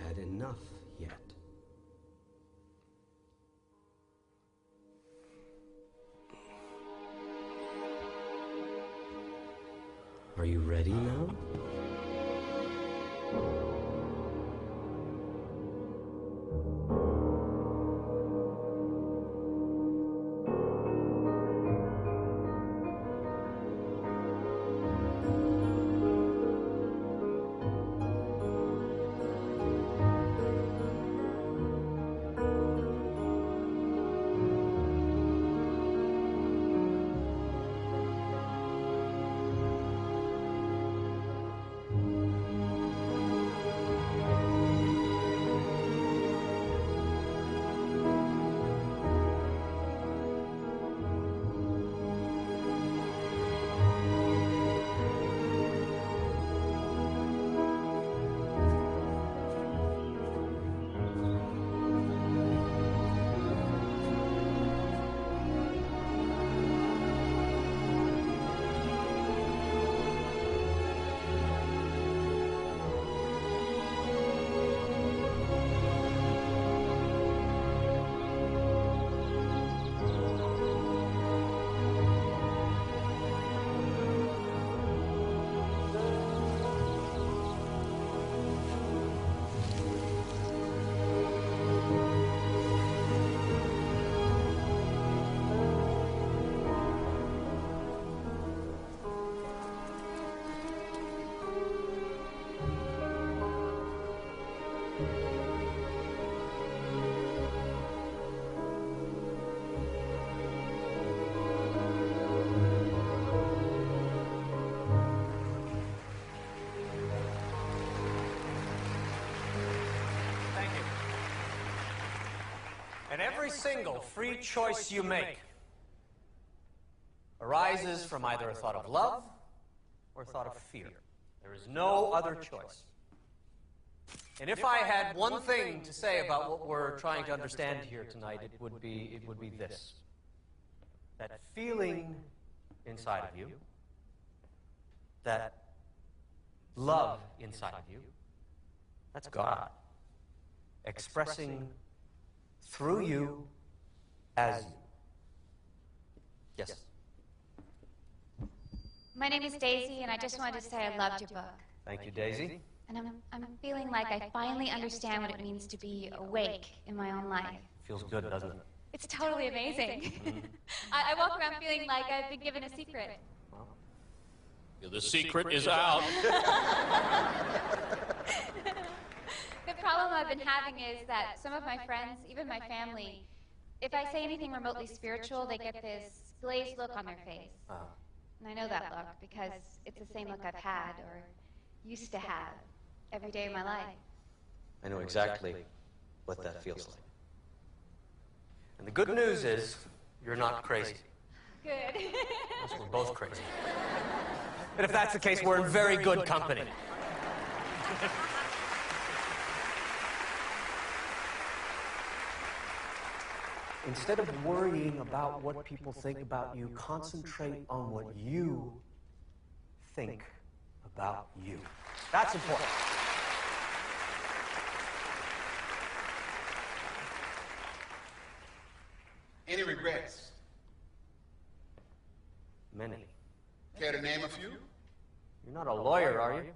had enough yet. Are you ready now? And every single free choice you make arises from either a thought of love or a thought of fear. There is no other choice. And if I had one thing to say about what we're trying to understand here tonight, it would be this. That feeling inside of you, that love inside of you, that's God expressing through you as you. Yes? My name is Daisy, and I just wanted to say I loved your book. Thank you, Daisy. And I'm feeling like I finally understand what it means to be awake in my own life. Feels good, doesn't it? It's totally amazing. I walk around feeling like I've been given a secret. Well, The secret is out. The problem I've been having is that some of my friends, even my family, if I say anything remotely spiritual, they get this glazed look on their face. And I know that look because it's the same look I've had or used to have every day of my life. I know exactly what that feels like. And the good news is, you're not crazy. Good. Unless we're both crazy. And if that's the case, we're in very good company. Instead of worrying about what people think about you, concentrate on what you think about you. That's important. Any regrets? Many. Care to name a few? You're not a lawyer, are you?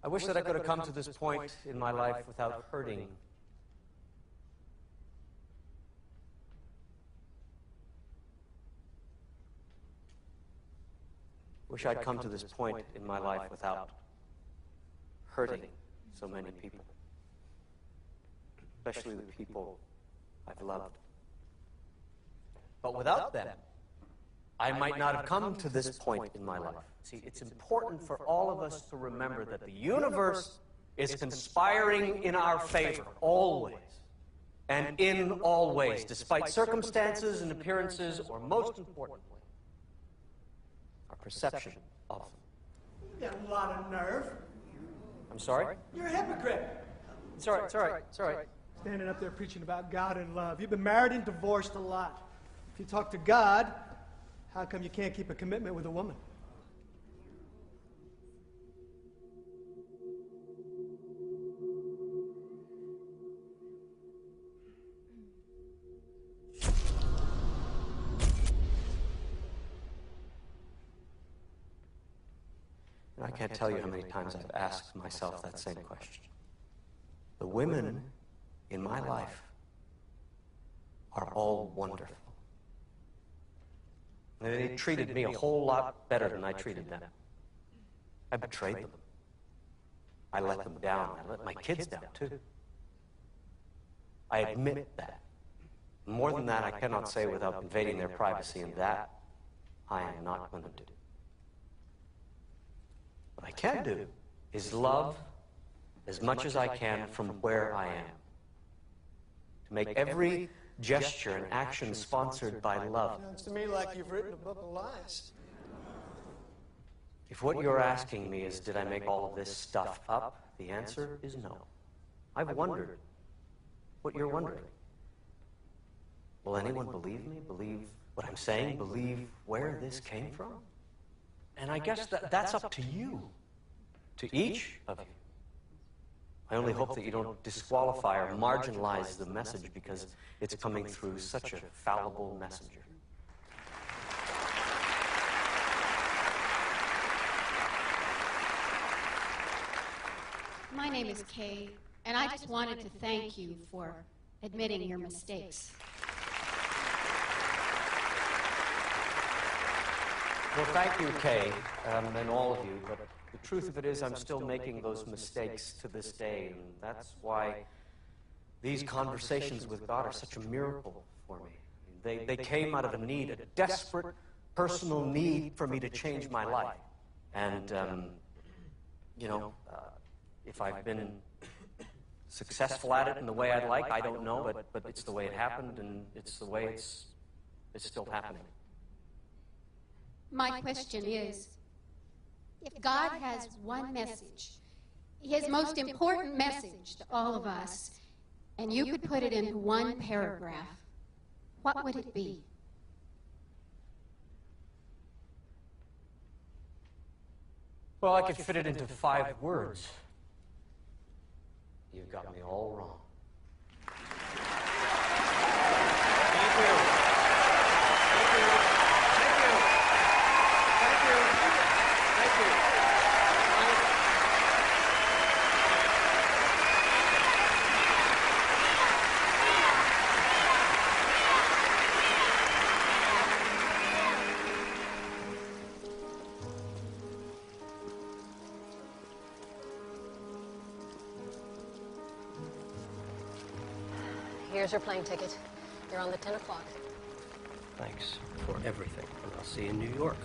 I wish that I could have come to this point in my life without hurting. Wish I'd come to this point in my life without hurting so many people, especially the people I've loved. But without them, I might not have come to this point in my life. See, it's important for all of us to remember that the universe is conspiring in our favor, always, and in all ways, despite circumstances and appearances, or most importantly, our perception of them. You got a lot of nerve. I'm sorry? You're a hypocrite. It's all right, it's all right, it's all right. Standing up there preaching about God and love. You've been married and divorced a lot. If you talk to God, how come you can't keep a commitment with a woman? I can't tell you how many times I've asked myself that same question. The women in my life are all wonderful. They treated me a whole lot better than I treated them. I betrayed them. I let them down. I let my kids down, too. I admit that. More than that, I cannot say without invading their privacy, and that I am not going to do. What I can do is love as much as I can from where I am. To make every gesture and action sponsored by love. Sounds to me like you've written a book of lies. If what you're asking me is, did I make all of this stuff up? The answer is no. I've wondered what you're wondering. Will anyone believe me? Believe what I'm saying? Believe where this came from? And I guess that's up to you, to each of you. I only hope that you don't disqualify or marginalize the message because it's coming through such a fallible messenger. My name is Kay, and I just wanted to thank you for admitting your mistakes. Well, thank you, Kay, and all of you, but the truth of it is I'm still making those mistakes to this day, and that's why these conversations with God are such a miracle for me. They came out of a need, a desperate personal need for me to change my life. And, if I've been successful at it in the way I'd like, I don't know, but it's the way it happened, and it's the way it's still happening. My question is, if God has one message, his most important message to all of us, and you could put it into one paragraph, what would it be? Well, I could fit it into 5 words. You got me all wrong. Thank you. Thank you. Thank you. Thank you. Thank you. Here's your plane ticket. You're on the 10 o'clock. Thanks for everything, and I'll see you in New York.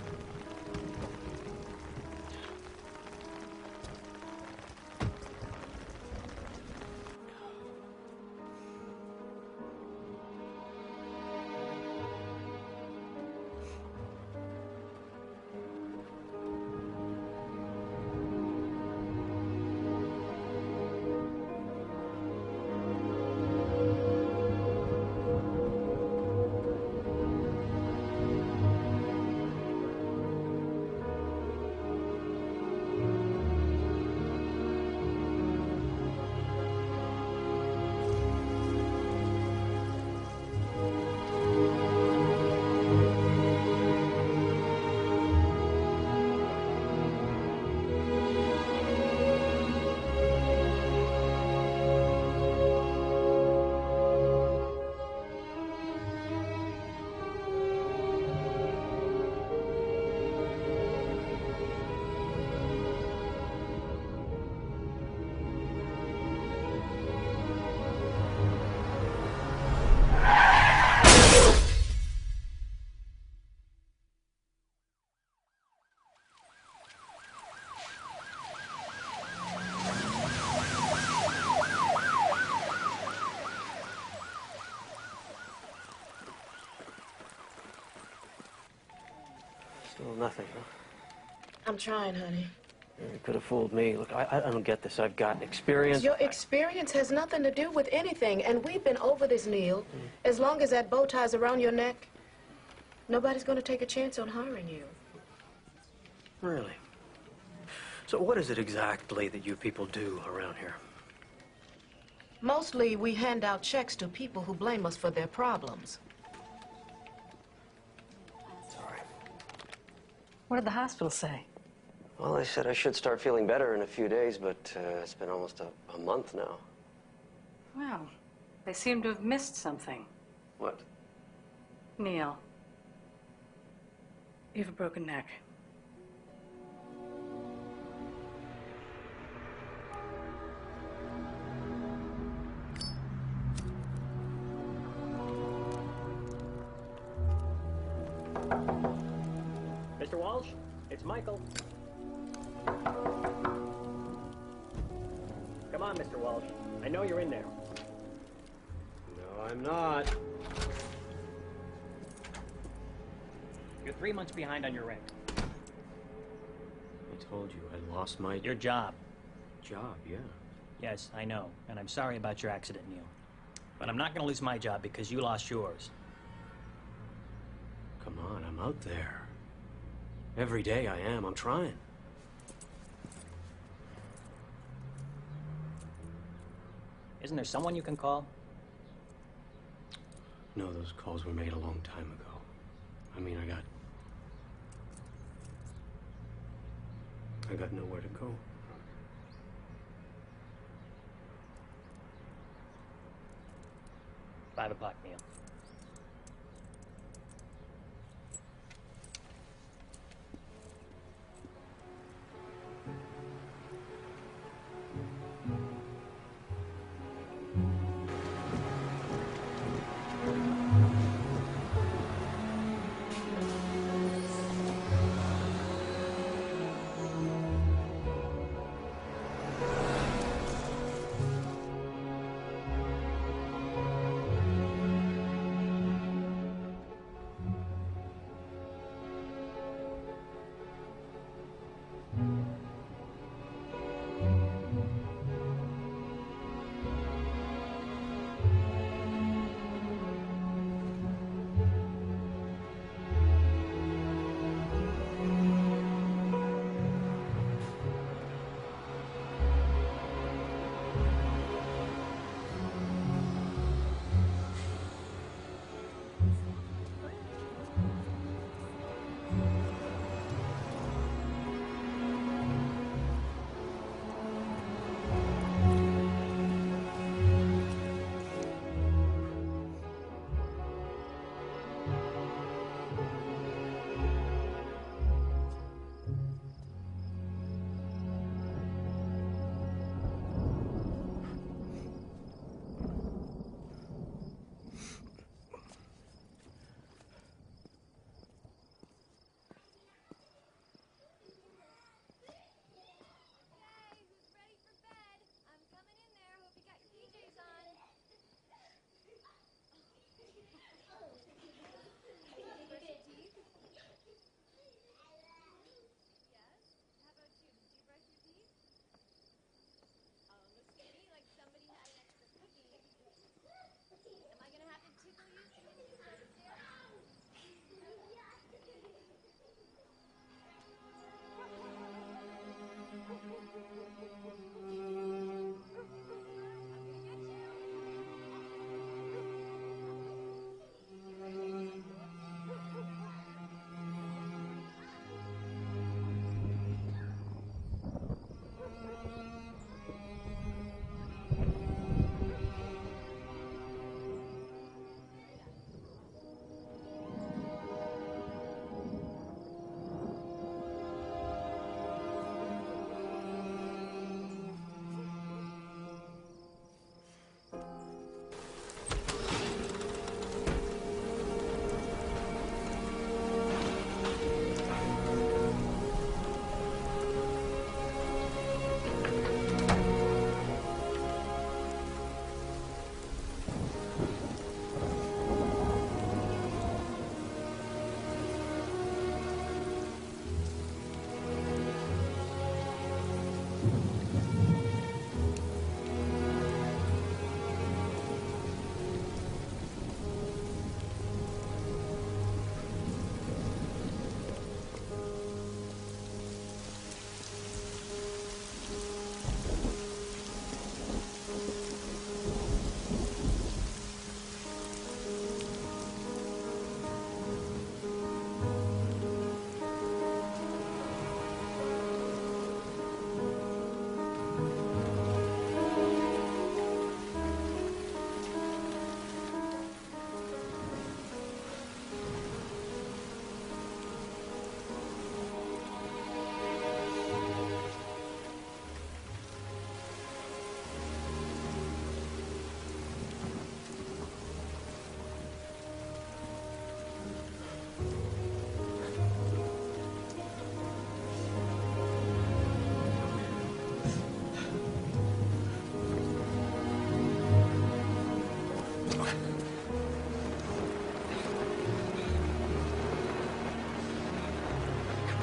Still nothing, huh? I'm trying, honey. You could have fooled me. Look, I don't get this. I've got experience. Your experience has nothing to do with anything, and we've been over this, Neil. As long as that bow tie's around your neck, nobody's going to take a chance on hiring you. Really? So what is it exactly that you people do around here? Mostly, we hand out checks to people who blame us for their problems. Sorry. What did the hospital say? Well, they said I should start feeling better in a few days, but it's been almost a month now. Well, they seem to have missed something. What? Neil, you have a broken neck. Mr. Walsh, it's Michael. Come on, Mr. Walsh. I know you're in there. No, I'm not. You're 3 months behind on your rent. I told you, I lost my Your job. job, yeah. Yes, I know. And I'm sorry about your accident, Neil. But I'm not going to lose my job because you lost yours. Come on, I'm out there. Every day I am. I'm trying. Isn't there someone you can call? No, those calls were made a long time ago. I mean, I got nowhere to go. $5 o'clock, Neil.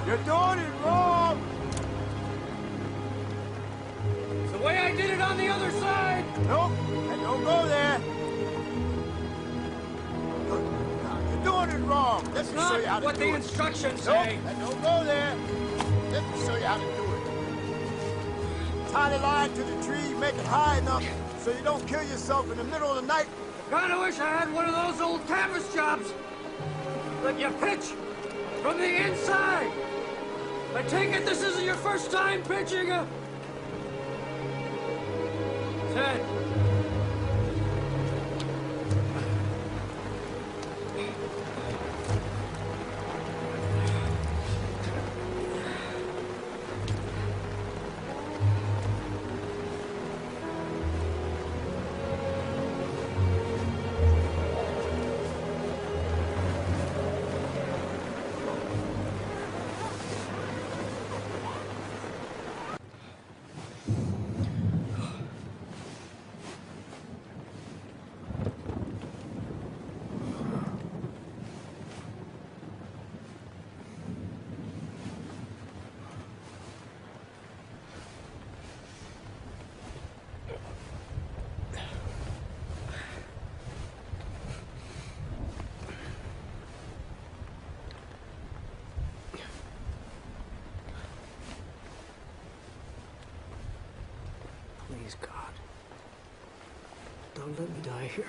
You're doing it wrong! It's the way I did it on the other side! Nope, and don't go there. You're doing it wrong. Let me show you how to do it. What the instructions Nope, say. and don't go there. Let me show you how to do it. Tie the line to the tree, make it high enough so you don't kill yourself in the middle of the night. Kinda wish I had one of those old canvas jobs. Let you pitch from the inside. I take it this isn't your first time pitching a... 10. Please, God, don't let me die here.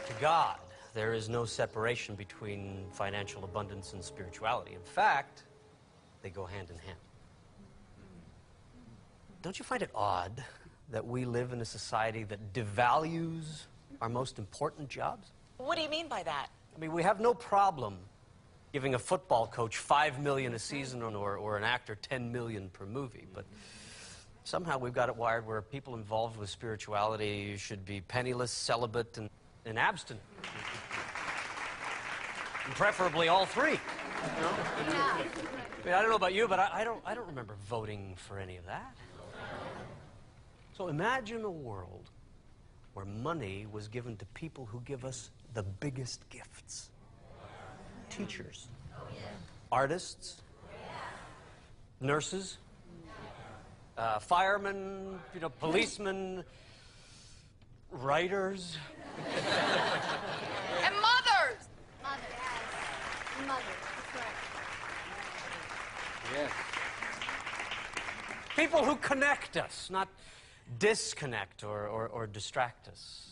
To God, there is no separation between financial abundance and spirituality. In fact, they go hand in hand. Don't you find it odd that we live in a society that devalues our most important jobs? What do you mean by that? I mean, we have no problem giving a football coach $5 million a season or an actor $10 million per movie, but somehow we've got it wired where people involved with spirituality should be penniless, celibate, and abstinent. And preferably all three. You know? I mean, I don't know about you, but I don't remember voting for any of that. So imagine a world where money was given to people who give us the biggest gifts. Teachers, artists, nurses, firemen, policemen, writers. And mothers! Mother, that's right. Yes. People who connect us, not disconnect or distract us.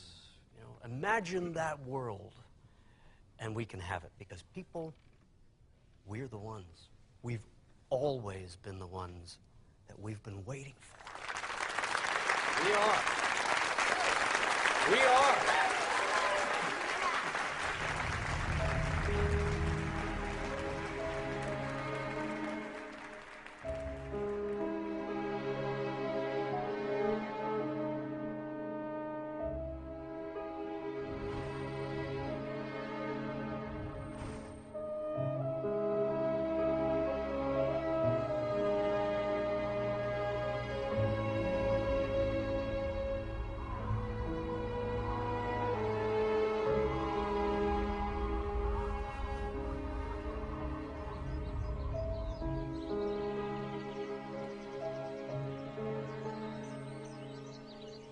Imagine that world, and we can have it, because people, we're the ones. We've always been the ones that we've been waiting for. We are. We are.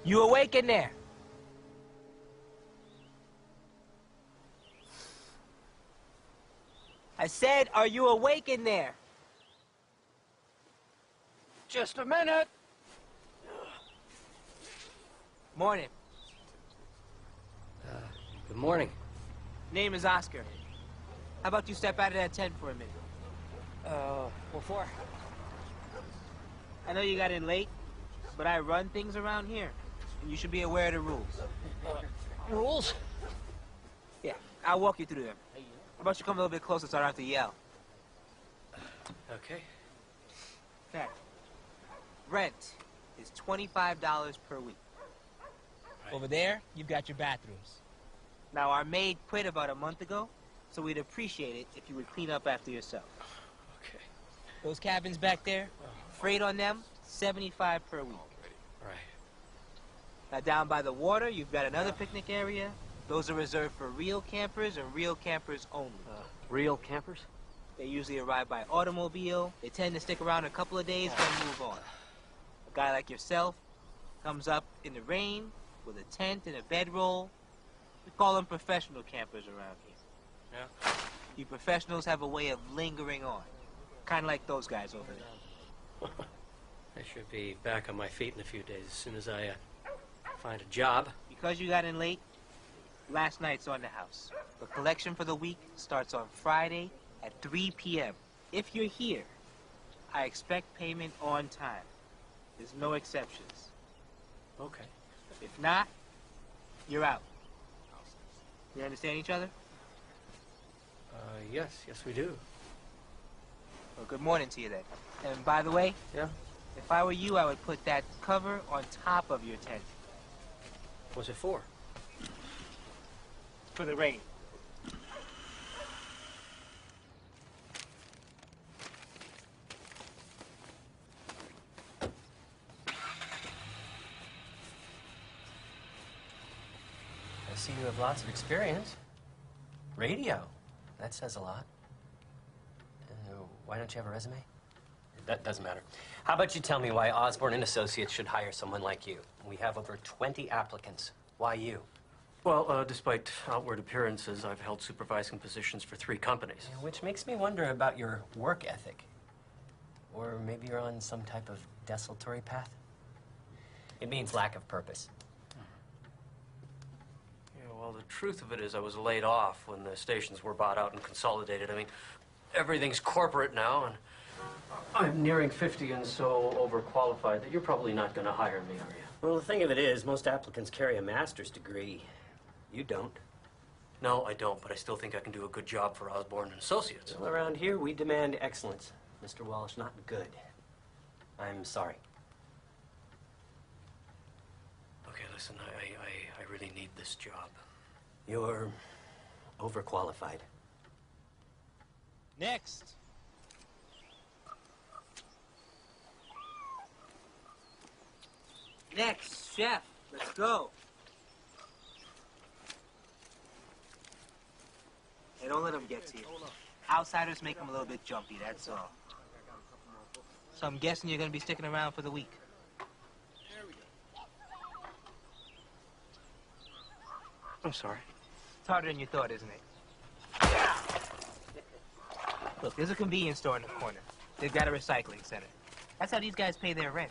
You awake in there? I said, are you awake in there? Just a minute. Morning. Good morning. Name is Oscar. How about you step out of that tent for a minute? What for? I know you got in late, but I run things around here, and you should be aware of the rules. Rules? Yeah, I'll walk you through them. How about you come a little bit closer so I don't have to yell? Okay. Okay. Rent is $25 per week. Right. Over there, you've got your bathrooms. Now, our maid quit about a month ago, so we'd appreciate it if you would clean up after yourself. Okay. Those cabins back there, freight on them, $75 per week. Right. Now down by the water, you've got another picnic area. Those are reserved for real campers and real campers only. Real campers? They usually arrive by automobile. They tend to stick around a couple of days, then move on. A guy like yourself comes up in the rain with a tent and a bedroll. We call them professional campers around here. Yeah. You professionals have a way of lingering on. Kind of like those guys over there. I should be back on my feet in a few days as soon as I find a job. Because you got in late, last night's on the house. The collection for the week starts on Friday at 3 p.m. If you're here, I expect payment on time. There's no exceptions. Okay. If not, you're out. We understand each other? Yes, we do. Well, good morning to you then. And by the way, Yeah? if I were you, I would put that cover on top of your tent. What's it for? For the rain. I see you have lots of experience. Radio. That says a lot. Why don't you have a resume? That doesn't matter. How about you tell me why Osborne and Associates should hire someone like you? We have over 20 applicants. Why you? Well, despite outward appearances, I've held supervising positions for 3 companies. Yeah, which makes me wonder about your work ethic. Or maybe you're on some type of desultory path? It means lack of purpose. Yeah, well, the truth of it is I was laid off when the stations were bought out and consolidated. I mean, everything's corporate now, and I'm nearing 50 and so overqualified that you're probably not going to hire me, are you? Well, the thing of it is, most applicants carry a master's degree. You don't. No, I don't, but I still think I can do a good job for Osborne and Associates. Well, around here, we demand excellence. Mr. Walsh, not good. I'm sorry. Okay, listen, I really need this job. You're overqualified. Next. Next, chef. Let's go. Hey, don't let them get to you. Outsiders make them a little bit jumpy, that's all. So I'm guessing you're going to be sticking around for the week. I'm sorry. It's harder than you thought, isn't it? Look, there's a convenience store in the corner. They've got a recycling center. That's how these guys pay their rent.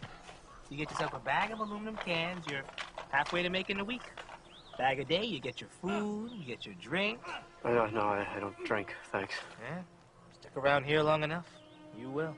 You get yourself a bag of aluminum cans, you're halfway to making a week. Bag a day, you get your food, you get your drink. No, I don't drink, thanks. Yeah? Stick around here long enough, you will.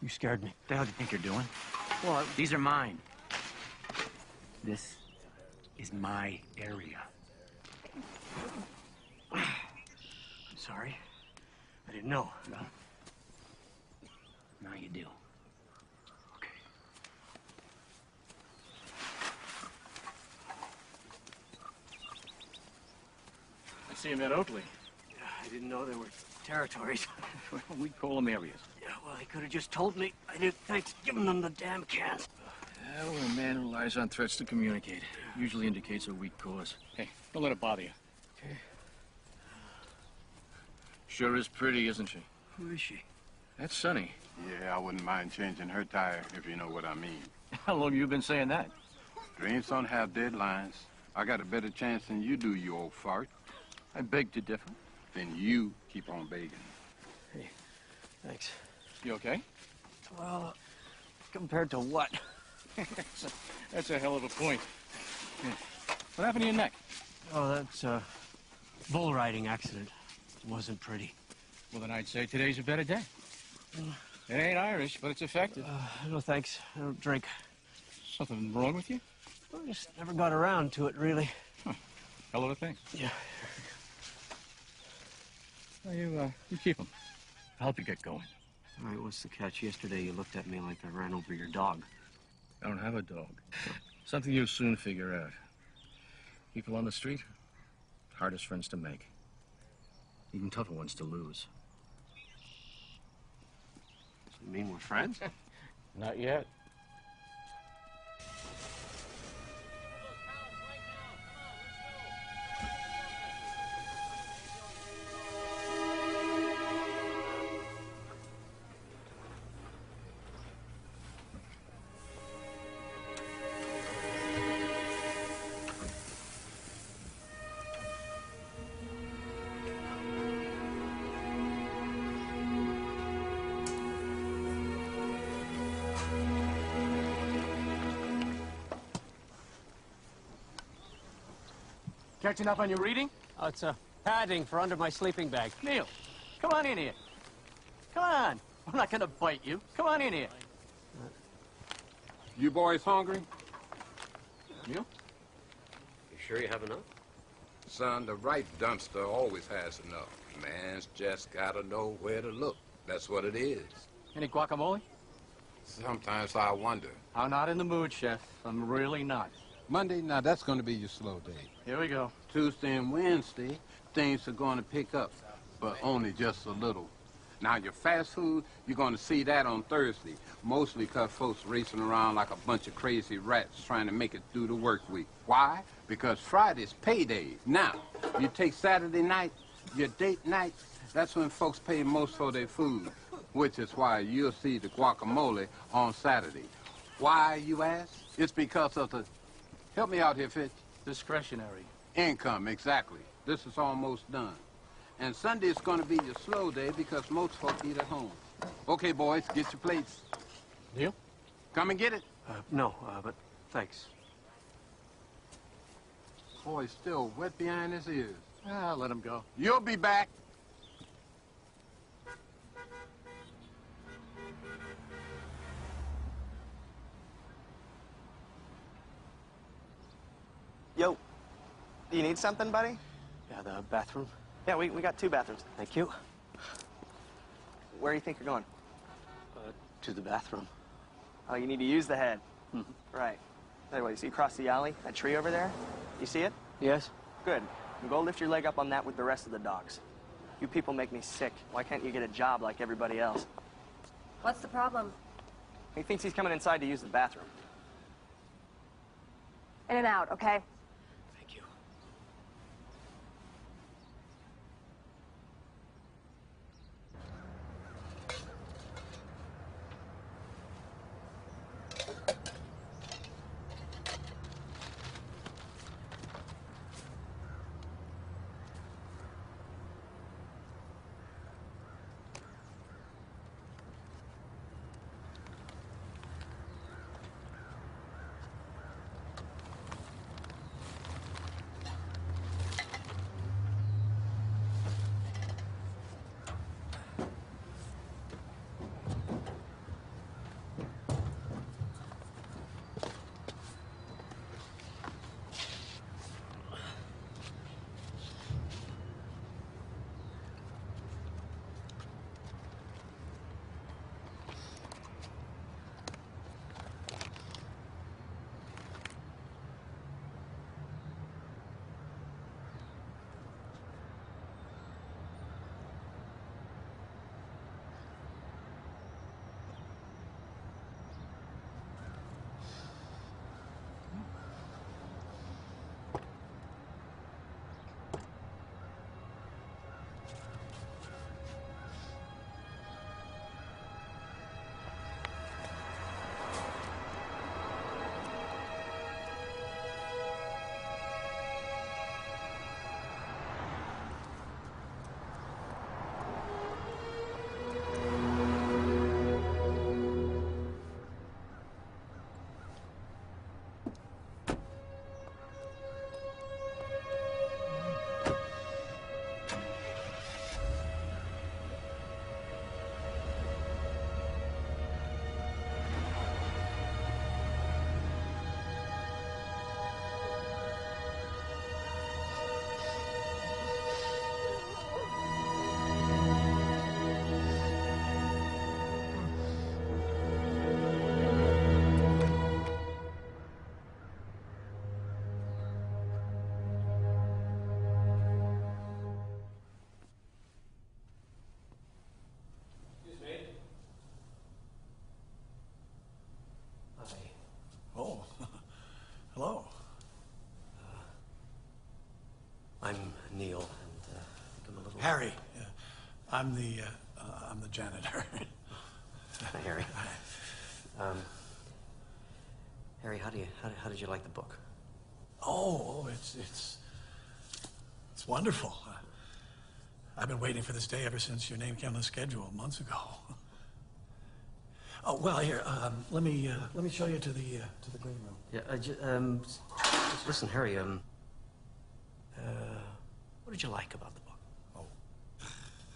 You scared me. What the hell do you think you're doing? Well, These are mine. This is my area. I'm sorry. I didn't know. No. Now you do. Okay. I see him at Oakley. Yeah, I didn't know there were territories. Well, we call them areas. Yeah, well, he could have just told me. I didn't think giving them the damn cans. Well, a man who lies on threats to communicate usually indicates a weak cause. Hey, don't let it bother you. Okay. Sure is pretty, isn't she? Who is she? That's Sunny. Yeah, I wouldn't mind changing her tire, if you know what I mean. How long you been saying that? Dreams don't have deadlines. I got a better chance than you do, you old fart. I beg to differ. Then you keep on begging. Hey, thanks. You okay? Well, compared to what? That's a hell of a point. Yeah. What happened to your neck? Oh, that's a bull riding accident. It wasn't pretty. Well, then I'd say today's a better day. It ain't Irish, but it's effective. No thanks. I don't drink. Something wrong with you? I just never got around to it, really. Huh. Hell of a thing. Yeah. Well, you keep them. I'll help you get going. All right, what's the catch? Yesterday you looked at me like I ran over your dog. I don't have a dog. Something you'll soon figure out. People on the street, hardest friends to make. Even tougher ones to lose. So you mean we're friends? Not yet. Catching up on your reading? Oh, it's padding for under my sleeping bag. Neil, come on in here. Come on. I'm not gonna bite you. Come on in here. You boys hungry? Neil? You sure you have enough? Son, the right dumpster always has enough. Man's just gotta know where to look. That's what it is. Any guacamole? Sometimes I wonder. I'm not in the mood, Chef. I'm really not. Monday, now that's gonna be your slow day. Here we go. Tuesday and Wednesday, things are gonna pick up, but only just a little. Now, your fast food, you're gonna see that on Thursday, mostly because folks racing around like a bunch of crazy rats trying to make it through the work week. Why? Because Friday's payday. Now, you take Saturday night, your date night, that's when folks pay most for their food, which is why you'll see the guacamole on Saturday. Why, you ask? It's because of the... Help me out here, Fitch. Discretionary. Income, exactly. This is almost done. And Sunday's going to be your slow day because most folk eat at home. Okay, boys, get your plates. Neil? Come and get it. No, but thanks. Boy's still wet behind his ears. Ah, let him go. You'll be back. Yo, do you need something, buddy? Yeah, the bathroom. Yeah, we got 2 bathrooms. Thank you. Where do you think you're going? To the bathroom. Oh, you need to use the head. Right. Anyway, you see across the alley, that tree over there? You see it? Yes? Good. Now go lift your leg up on that with the rest of the dogs. You people make me sick. Why can't you get a job like everybody else? What's the problem? He thinks he's coming inside to use the bathroom. In and out, okay? Thank you. I'm the janitor. Hi, Harry. Harry, how did you like the book? Oh, it's wonderful. I've been waiting for this day ever since your name came on the schedule months ago. Oh, well, here, let me show you to the green room. Yeah, just listen, Harry, what did you like about the book? Oh,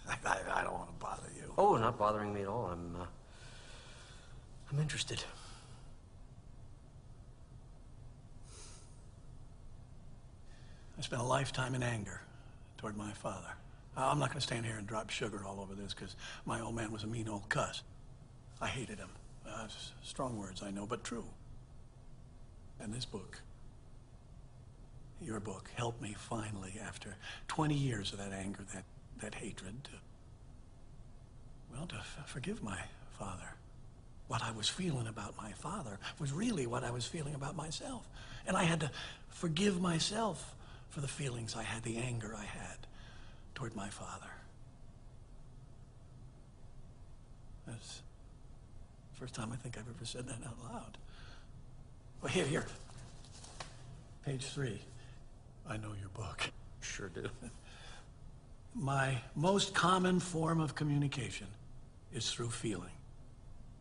I don't want to bother you. Oh, not bothering me at all. I'm interested. I spent a lifetime in anger toward my father. I'm not going to stand here and drop sugar all over this, because my old man was a mean old cuss. I hated him. Strong words, I know, but true. And this book, your book, helped me finally, after 20 years of that anger, that hatred, to forgive my father. What I was feeling about my father was really what I was feeling about myself. And I had to forgive myself for the feelings I had, the anger I had toward my father. That's the first time I think I've ever said that out loud. Well, here. Page 3. I know your book. Sure do. My most common form of communication is through feeling.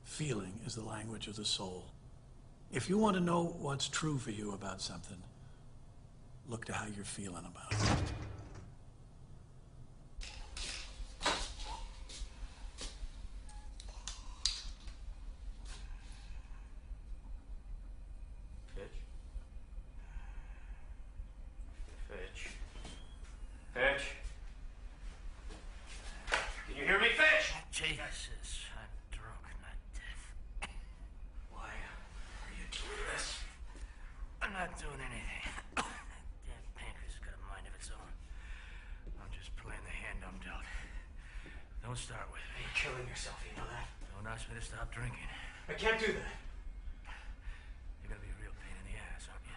Feeling is the language of the soul. If you want to know what's true for you about something, look to how you're feeling about it. Fitch? Can you hear me, Fitch? Jesus, I'm drunk, not deaf. Why are you doing this? I'm not doing anything. That damn pancreas has got a mind of its own. I'm just playing the hand I'm dealt. Don't start with me. You're killing yourself, you know that? Don't ask me to stop drinking. I can't do that. You're gonna be a real pain in the ass, aren't you?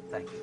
Thank you.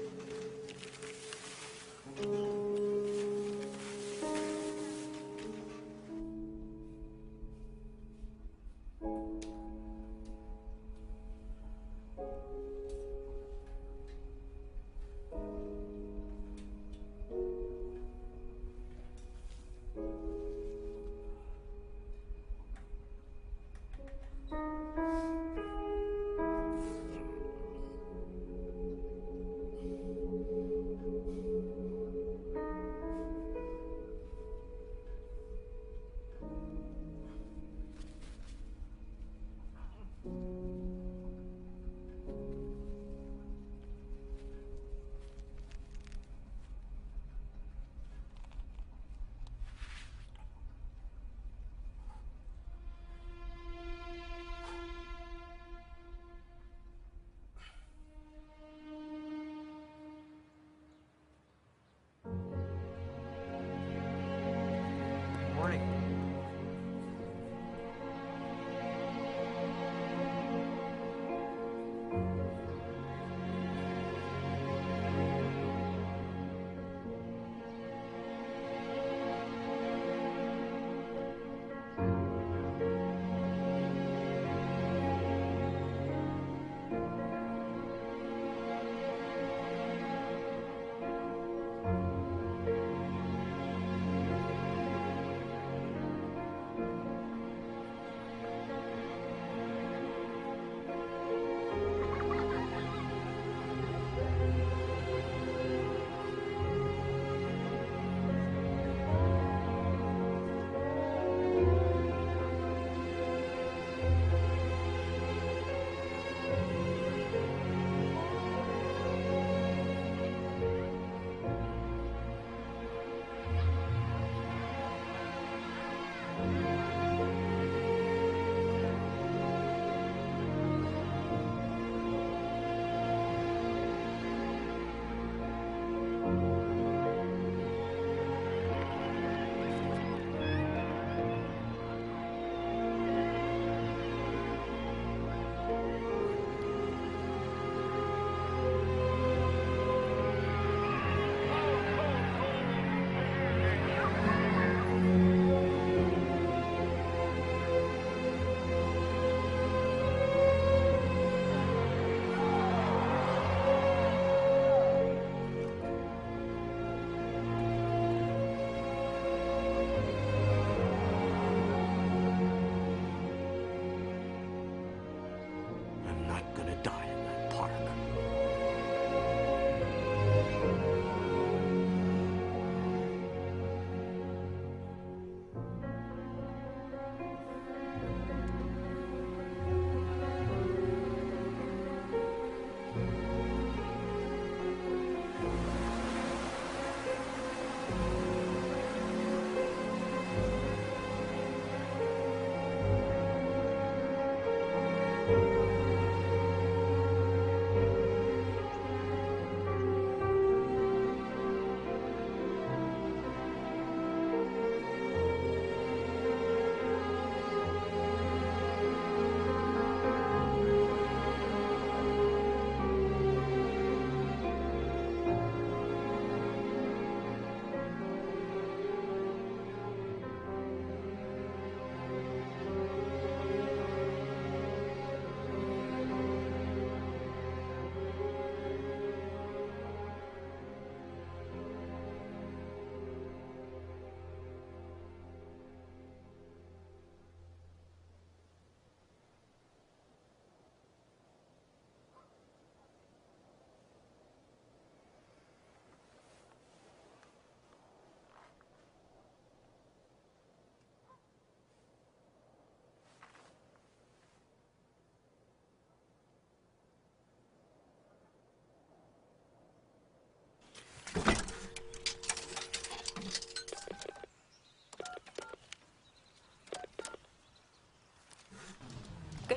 Morning.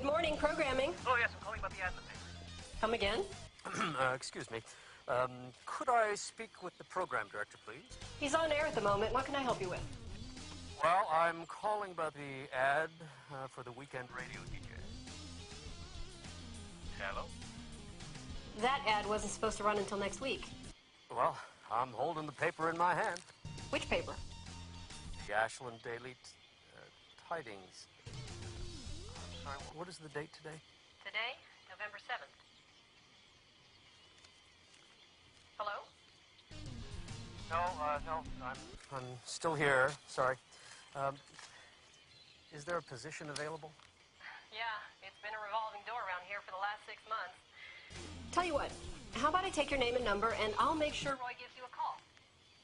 Good morning, programming. Oh, yes, I'm calling about the ad in the paper. Come again? Excuse me. Could I speak with the program director, please? He's on air at the moment. What can I help you with? Well, I'm calling about the ad for the weekend radio DJ. Hello? That ad wasn't supposed to run until next week. Well, I'm holding the paper in my hand. Which paper? The Ashland Daily Tidings. I'm sorry, what is the date today? Today, November 7th. Hello? No, I'm still here. Sorry. Is there a position available? Yeah, it's been a revolving door around here for the last 6 months. Tell you what, how about I take your name and number, and I'll make sure Roy gives you a call.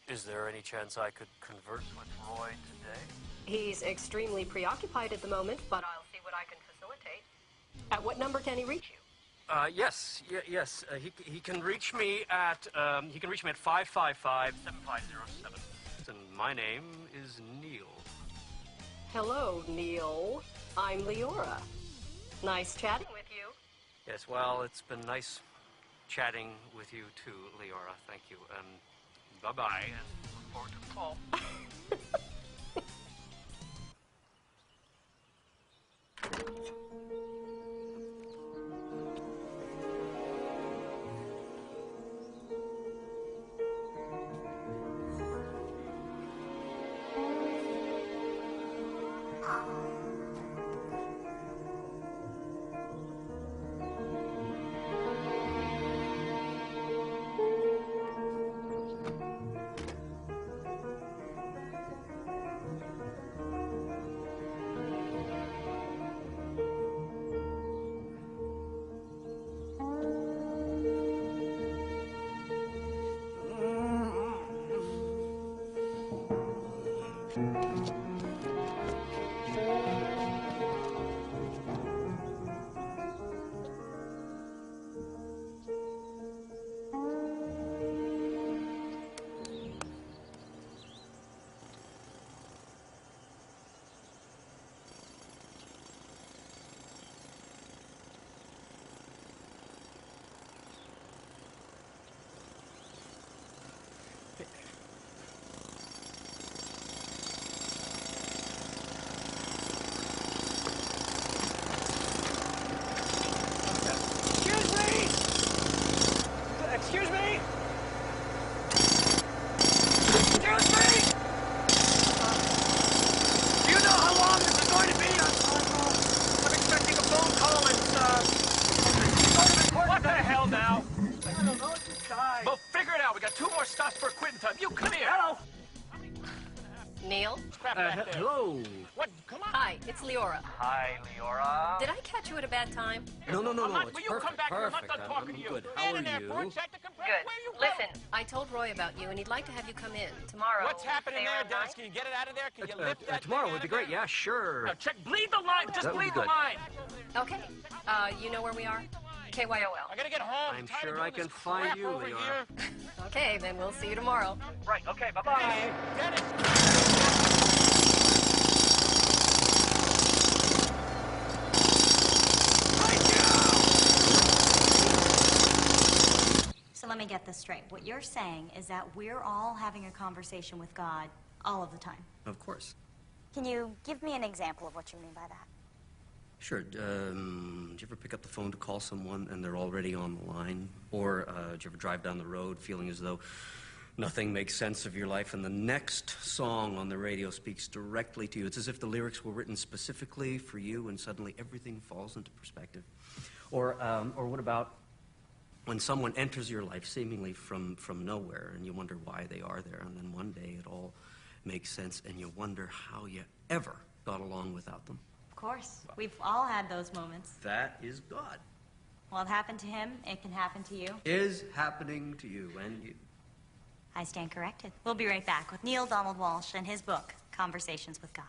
Is there any chance I could converse with Roy today? He's extremely preoccupied at the moment, but I'll see what I can facilitate. At what number can he reach you? Yes. He can reach me at 555-7507. And my name is Neil. Hello, Neil. I'm Leora. Nice chatting with you. Yes, well, it's been nice chatting with you too, Leora. Thank you. Bye-bye, and look forward to the call. Excuse me! Do you know how long this is going to be? I'm expecting a phone call. What the hell now? I don't know. It's inside. Well, figure it out. We got 2 more stops for quitting time. You come here. Hello. Neil? Hello. What? Come on. Hi, it's Leora. Hi, Leora. Did I catch you at a bad time? No. It's Will perfect. you come back here? I'm not done talking to you. Good. How are you? Good. Listen, I told Roy about you, and he'd like to have you come in tomorrow. What's happening say there, around Dennis? 9? Can you get it out of there? Can you lift that Tomorrow thing would out be of great. there? Yeah, sure. Now check, bleed the line. Just That would bleed be the good. line. Okay. You know where we are? KYOL. I gotta get home. I'm tired of sure doing I can this find crap you, over Leora. here. Okay, then we'll see you tomorrow. Right, okay, bye-bye. Dennis. So let me get this straight. What you're saying is that we're all having a conversation with God all of the time. Of course. Can you give me an example of what you mean by that? Sure. Did you ever pick up the phone to call someone and they're already on the line? Or did you ever drive down the road feeling as though nothing makes sense of your life and the next song on the radio speaks directly to you? It's as if the lyrics were written specifically for you and suddenly everything falls into perspective. Or what about when someone enters your life seemingly from nowhere and you wonder why they are there, and then one day it all makes sense and you wonder how you ever got along without them? Of course. We've all had those moments. That is God. Well, it happened to him. It can happen to you. Is happening to you and you. I stand corrected. We'll be right back with Neil Donald Walsh and his book, Conversations with God.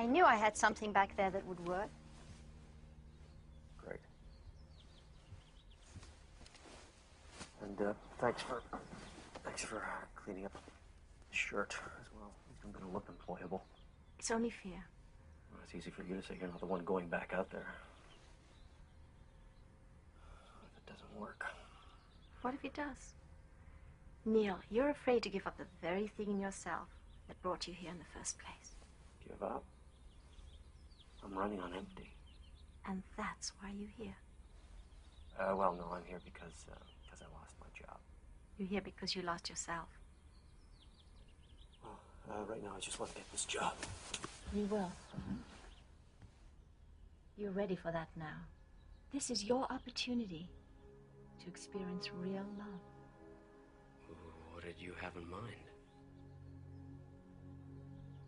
knew I had something back there that would work. Great. And thanks for cleaning up the shirt as well. I'm gonna look employable. It's only fear. Well, it's easy for you to say you're not the one going back out there. What if it doesn't work? What if it does? Neil, you're afraid to give up the very thing in yourself that brought you here in the first place. Give up? I'm running on empty. And that's why you're here. Well, no, I'm here because I lost my job. You're here because you lost yourself. Well, right now I just want to get this job. You will. You're ready for that now. This is your opportunity to experience real love. What did you have in mind?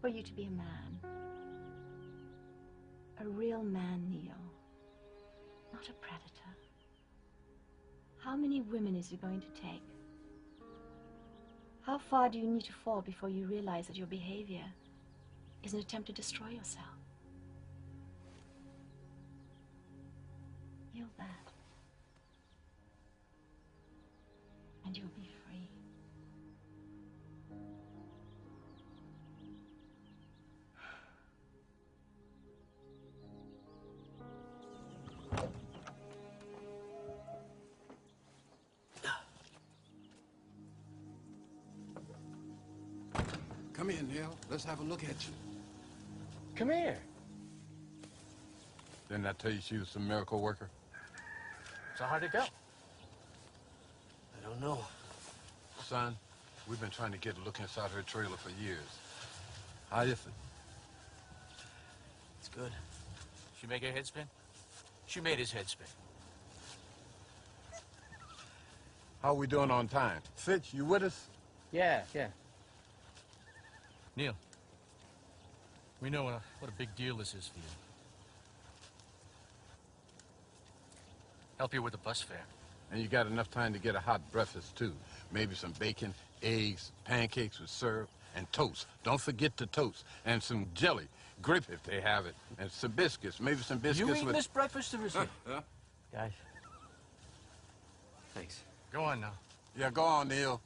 For you to be a man. A real man, Neil. Not a predator. How many women is it going to take? How far do you need to fall before you realize that your behavior is an attempt to destroy yourself? Feel that. And you'll be free. Come here, Neil. Let's have a look at you. Come here. Didn't I tell you she was a miracle worker? So how'd it go? I don't know. Son, we've been trying to get a look inside her trailer for years. How is it? It's good. She make her head spin? She made his head spin. How are we doing on time? Fitch, you with us? Yeah. Neil, we know what a big deal this is for you. Help you with the bus fare. And you got enough time to get a hot breakfast, too. Maybe some bacon, eggs, pancakes with syrup, and toast. Don't forget the toast. And some jelly. Grape if they have it. And some biscuits. Maybe some biscuits You eating with... this breakfast or is it? Guys. Thanks. Go on now. Yeah, go on, Neil.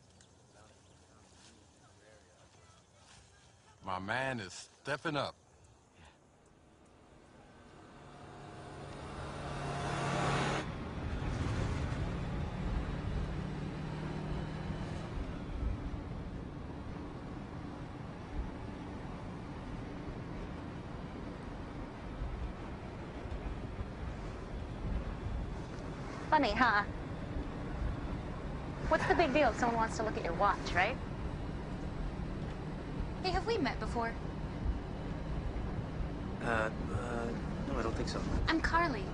My man is stepping up. Funny, huh? What's the big deal if someone wants to look at your watch, right? Hey, have we met before? No, I don't think so. I'm Carly.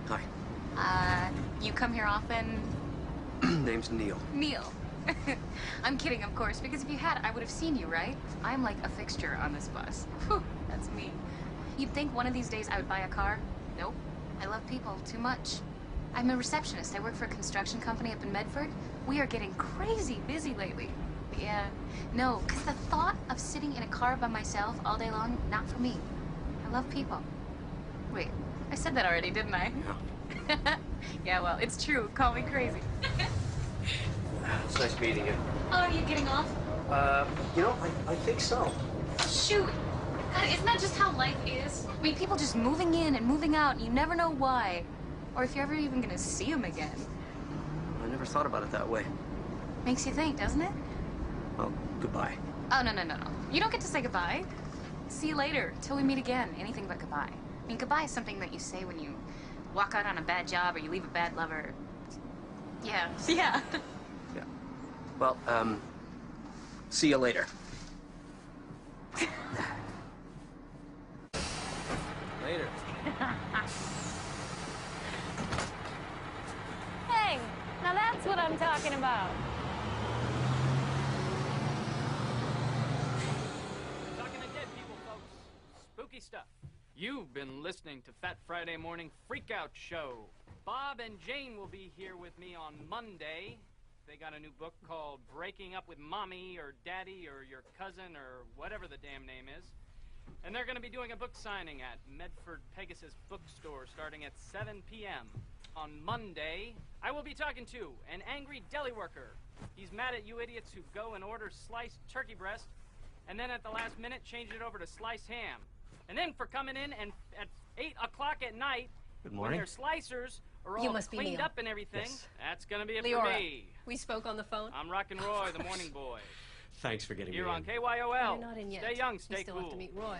Hi. You come here often? Name's Neil. Neil. I'm kidding, of course, because if you had, I would have seen you, right? I'm like a fixture on this bus. Whew, that's me. You'd think one of these days I would buy a car? Nope. I love people too much. I'm a receptionist. I work for a construction company up in Medford. We are getting crazy busy lately. Yeah. No, because the thought of sitting in a car by myself all day long, not for me. I love people. Wait, I said that already, didn't I? Yeah. Yeah, well, it's true. Call me crazy. It's nice meeting you. Oh, are you getting off? You know, I think so. Shoot. God, isn't that just how life is? I mean, people just moving in and moving out, and you never know why. Or if you're ever even gonna see them again. I never thought about it that way. Makes you think, doesn't it? Well, goodbye. Oh, no. You don't get to say goodbye. See you later, till we meet again. Anything but goodbye. I mean, goodbye is something that you say when you walk out on a bad job or you leave a bad lover. Yeah. Yeah. Well, see you later. Later. Hey, now that's what I'm talking about. Talking to dead people, folks. Spooky stuff. You've been listening to Fat Friday Morning Freakout Show. Bob and Jane will be here with me on Monday. They got a new book called Breaking Up with Mommy or Daddy or Your Cousin or whatever the damn name is. And they're going to be doing a book signing at Medford Pegasus Bookstore starting at 7 p.m. On Monday, I will be talking to an angry deli worker. He's mad at you idiots who go and order sliced turkey breast and then at the last minute change it over to sliced ham. And then for coming in and at 8 o'clock at night, Good when morning. their slicers are You all must be cleaned Neil. up and everything, Yes. that's going to be it for Leora, me. we spoke on the phone. I'm Rockin' Roy, the morning boy. Thanks for getting Here me on in. KYOL. You're not in yet. Stay young, You stay still cool. have to meet Roy.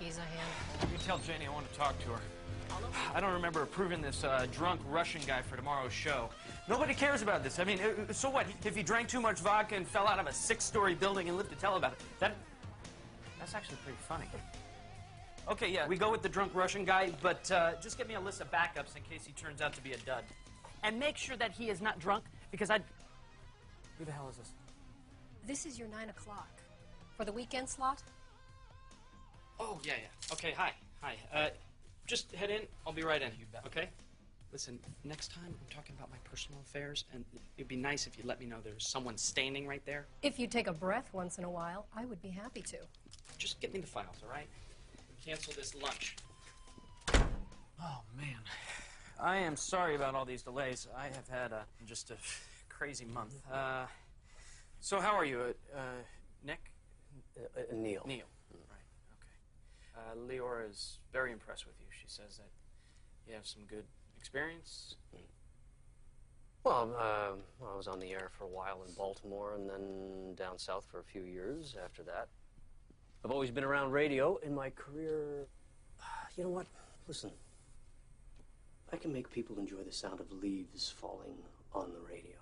He's a handful. You tell Janie I want to talk to her. I don't remember approving this drunk Russian guy for tomorrow's show. Nobody cares about this. I mean, so what? If he drank too much vodka and fell out of a 6-story building and lived to tell about it, that's actually pretty funny. Okay, yeah, we go with the drunk Russian guy, but just get me a list of backups in case he turns out to be a dud. And make sure that he is not drunk, because Who the hell is this? This is your 9 o'clock. For the weekend slot? Oh, yeah. Okay, hi. Just head in. I'll be right in. You bet. Okay? Listen, next time I'm talking about my personal affairs, and it'd be nice if you let me know there's someone standing right there. If you take a breath once in a while, I would be happy to. Just get me the files, all right? Cancel this lunch. Oh, man. I am sorry about all these delays. I have had just a crazy month. So how are you? Nick? Neil. Neil. Right, okay. Leora is very impressed with you. She says that you have some good experience. Well, I was on the air for a while in Baltimore and then down south for a few years after that. I've always been around radio in my career. You know what? Listen, I can make people enjoy the sound of leaves falling on the radio.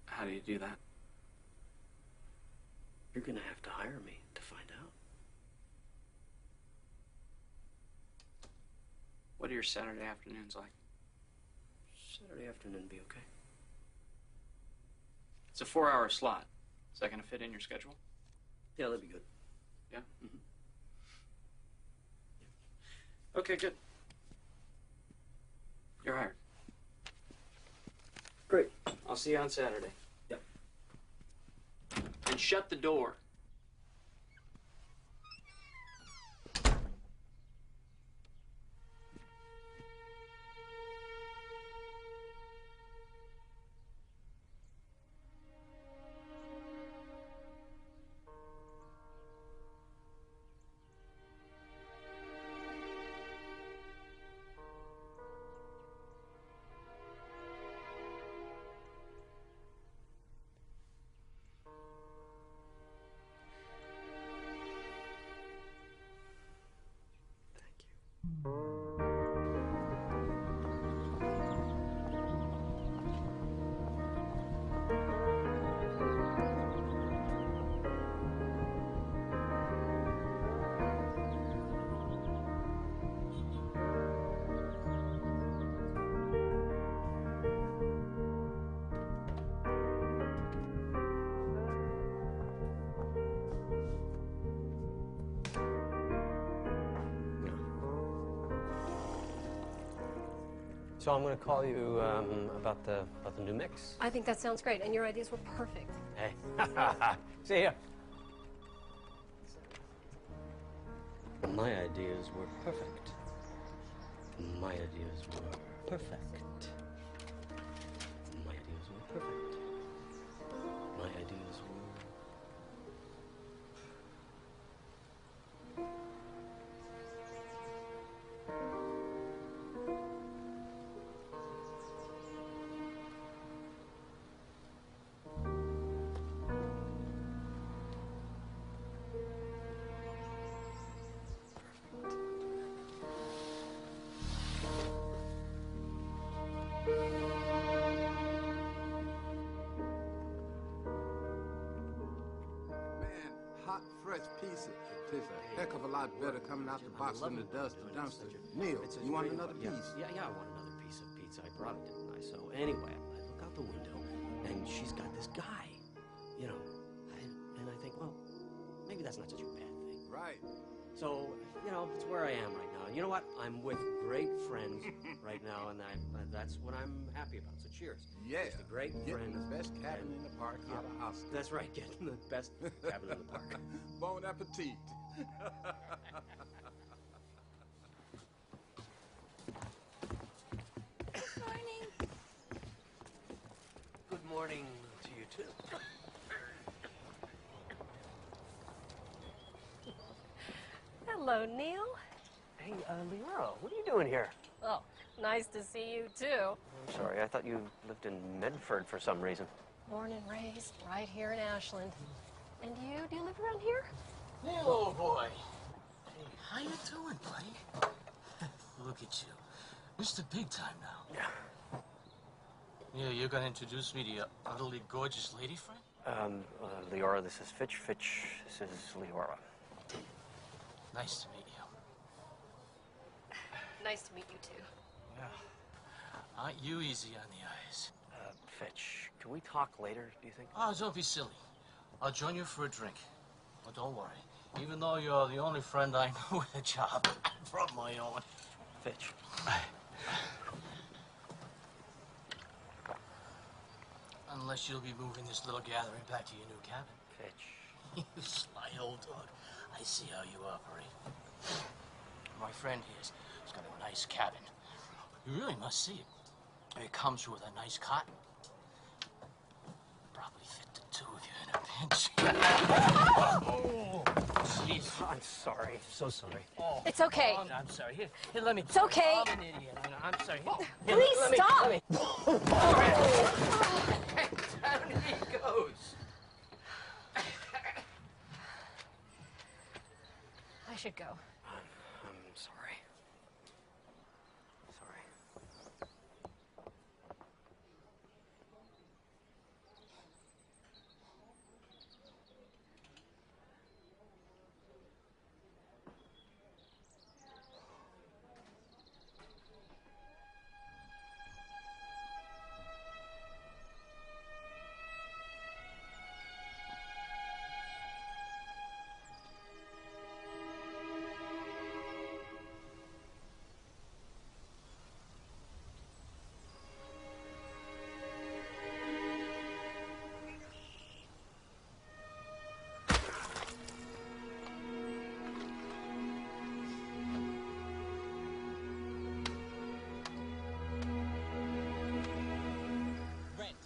How do you do that? You're gonna have to hire me to find out. What are your Saturday afternoons like? Saturday afternoon be okay. It's a 4-hour slot. Is that going to fit in your schedule? Yeah, that'd be good. Yeah? Mm-hmm. Okay, good. You're hired. Great. I'll see you on Saturday. Yep. And shut the door. So I'm going to call you about the new mix. I think that sounds great, and your ideas were perfect. Hey, see ya. My ideas were perfect. My ideas were perfect. My ideas were perfect. My ideas were... Hot, fresh pizza. It tastes a heck of a lot better coming out the box than it does the dumpster. Neil, you want another piece? Yeah, I want another piece of pizza. I brought it, didn't I? So anyway, I look out the window, and she's got this guy, you know, and I think, well, maybe that's not such a bad thing. Right. So, you know, it's where I am right now. You know what? I'm with great friends right now, and that's what I'm happy about. So cheers. Yeah. Just a great Getting friend. the best cabin in the park out of Oscar. That's right, getting the best cabin in the park. Bon appetit. Morning. Good morning to you, too. Hello, Neil. Hey, Leora, what are you doing here? Oh, nice to see you, too. I'm sorry, I thought you lived in Medford for some reason. Born and raised right here in Ashland. And you, do you live around here? Neil, old boy. Hey, how you doing, buddy? Look at you. Mr. Big Time now. Yeah. Yeah, you're gonna introduce me to your utterly gorgeous lady friend? Leora, this is Fitch. Fitch, this is Leora. Nice to meet you. Nice to meet you, too. Yeah. Aren't you easy on the eyes? Fitch, can we talk later, do you think? Oh, don't be silly. I'll join you for a drink. Oh, don't worry. Even though you're the only friend I know with a job from my own. Fitch. Unless you'll be moving this little gathering back to your new cabin. Fitch. You sly old dog. I see how you operate. My friend here's got a nice cabin. You really must see it. It comes with a nice cot. Probably fit the two of you in a pinch. Oh, jeez. I'm sorry. So sorry. Oh. It's okay. Oh, I'm sorry. Here, let me. It's okay. I'm an idiot. I'm sorry. Here, Please let me- stop. let me- Down he goes. I should go. I'm sorry. Sorry. Rent,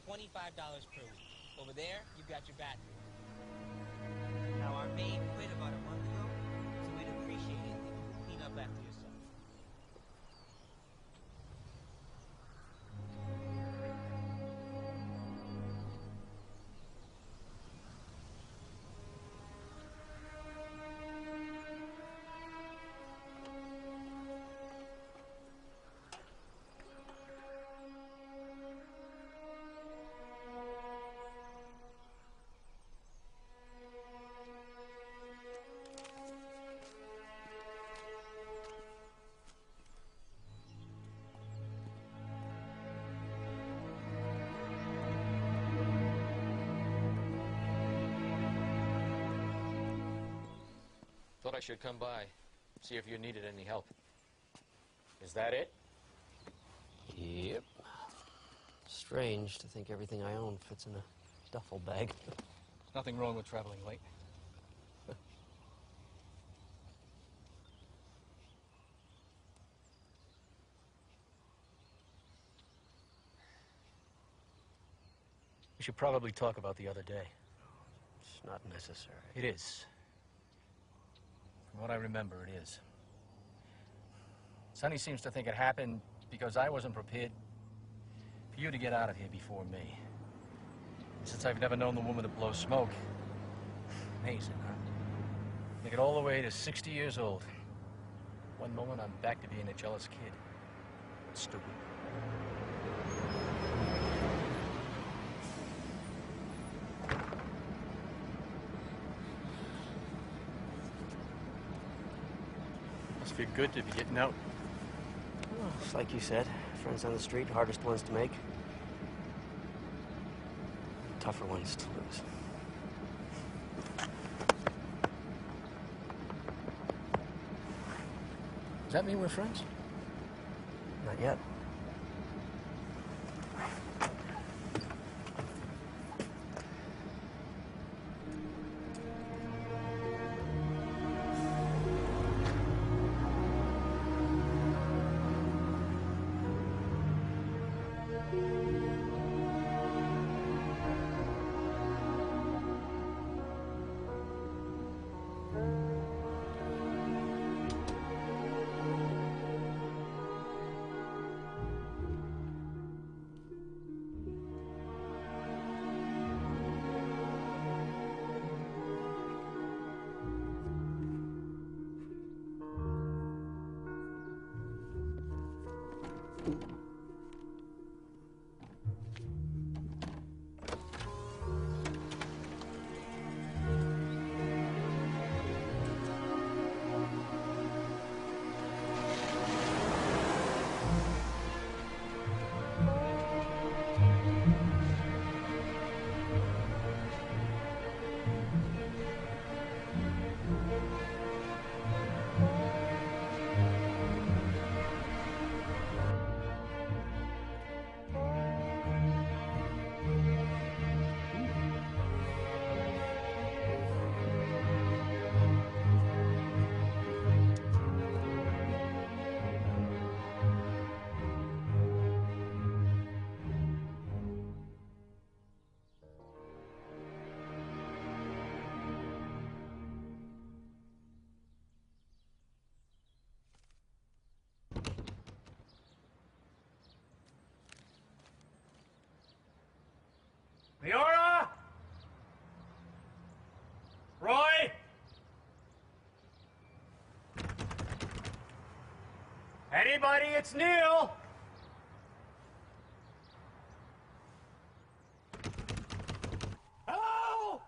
$25 per week. Over there, you've got your bathroom. Now, our maid quit about a month ago, so we'd appreciate it if you would clean up after yourself. Thought I should come by, see if you needed any help. Is that it? Yep. Strange to think everything I own fits in a duffel bag. There's nothing wrong with traveling late. We should probably talk about the other day. It's not necessary. It is. From what I remember, it is. Sonny seems to think it happened because I wasn't prepared for you to get out of here before me. Since I've never known the woman to blow smoke. Amazing, huh? Make it all the way to 60 years old. One moment, I'm back to being a jealous kid. Stupid. Must feel good to be getting out. Well, it's like you said, friends on the street, hardest ones to make. Tougher ones to lose. Does that mean we're friends? Not yet. Viata! Roy! Anybody? It's Neil! Hello?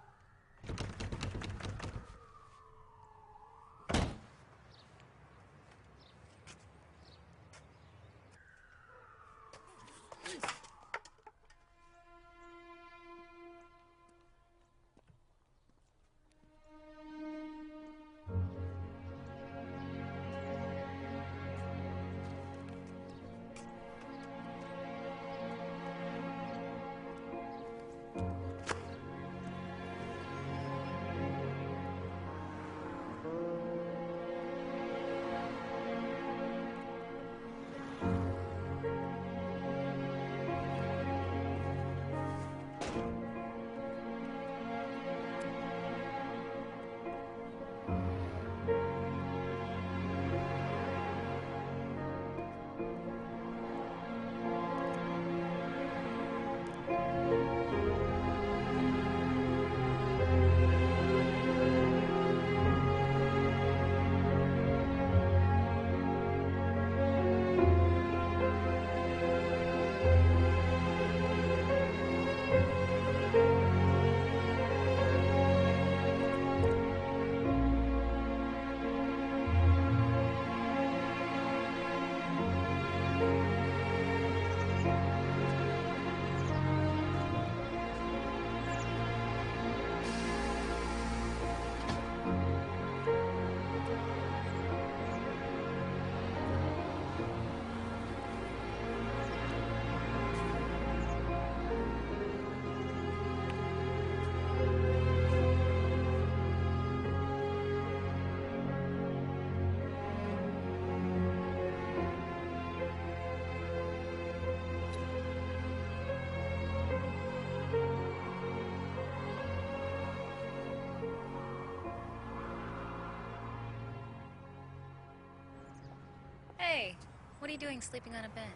Hey, what are you doing sleeping on a bench?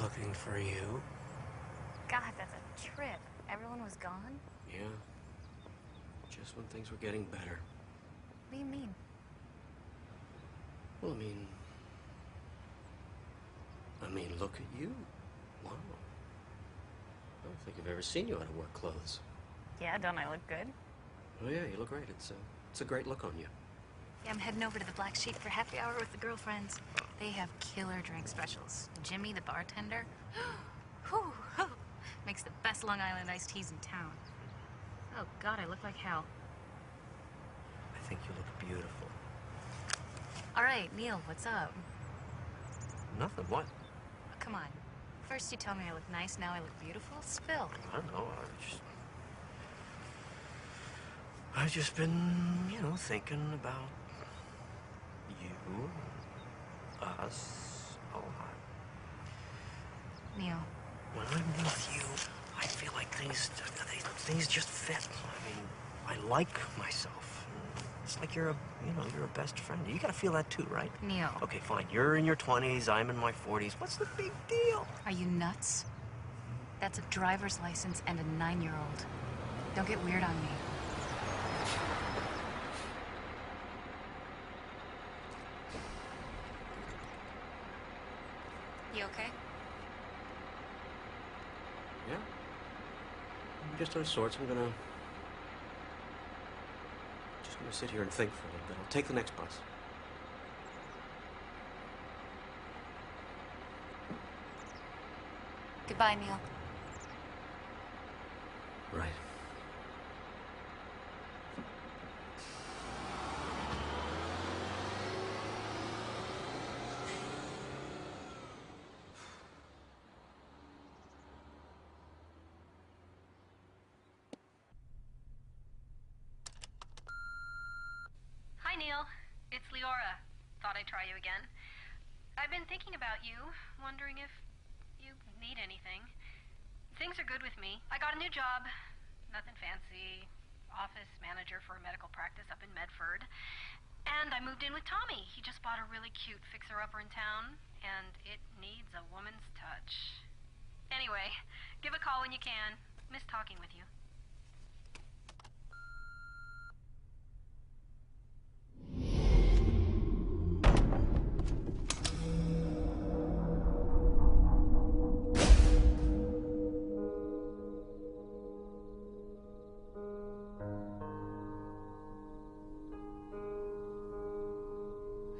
Looking for you. God, that's a trip. Everyone was gone? Yeah. Just when things were getting better. What do you mean? Well, I mean, look at you. Wow. I don't think I've ever seen you out of work clothes. Yeah, don't I look good? Oh, yeah, you look great. It's a great look on you. Yeah, I'm heading over to the Black Sheep for happy hour with the girlfriends. They have killer drink specials. Jimmy, the bartender, whew, makes the best Long Island iced teas in town. Oh, God, I look like hell. I think you look beautiful. All right, Neil, what's up? Nothing. What? Come on. First you tell me I look nice, now I look beautiful. Spill. I don't know. I've just been, you know, thinking about you, us, a lot. Neil. When I'm with you, I feel like things just fit. I mean, I like myself. It's like you're a best friend. You gotta feel that too, right? Neil. Okay, fine. You're in your 20s, I'm in my 40s. What's the big deal? Are you nuts? That's a driver's license and a 9-year-old. Don't get weird on me. You okay? Yeah. Just out of sorts. I'm gonna sit here and think for a little bit. I'll take the next bus. Goodbye, Neil. Right. Hi, Neil. It's Leora. Thought I'd try you again. I've been thinking about you, wondering if you need anything. Things are good with me. I got a new job. Nothing fancy. Office manager for a medical practice up in Medford. And I moved in with Tommy. He just bought a really cute fixer-upper in town, and it needs a woman's touch. Anyway, give a call when you can. Miss talking with you.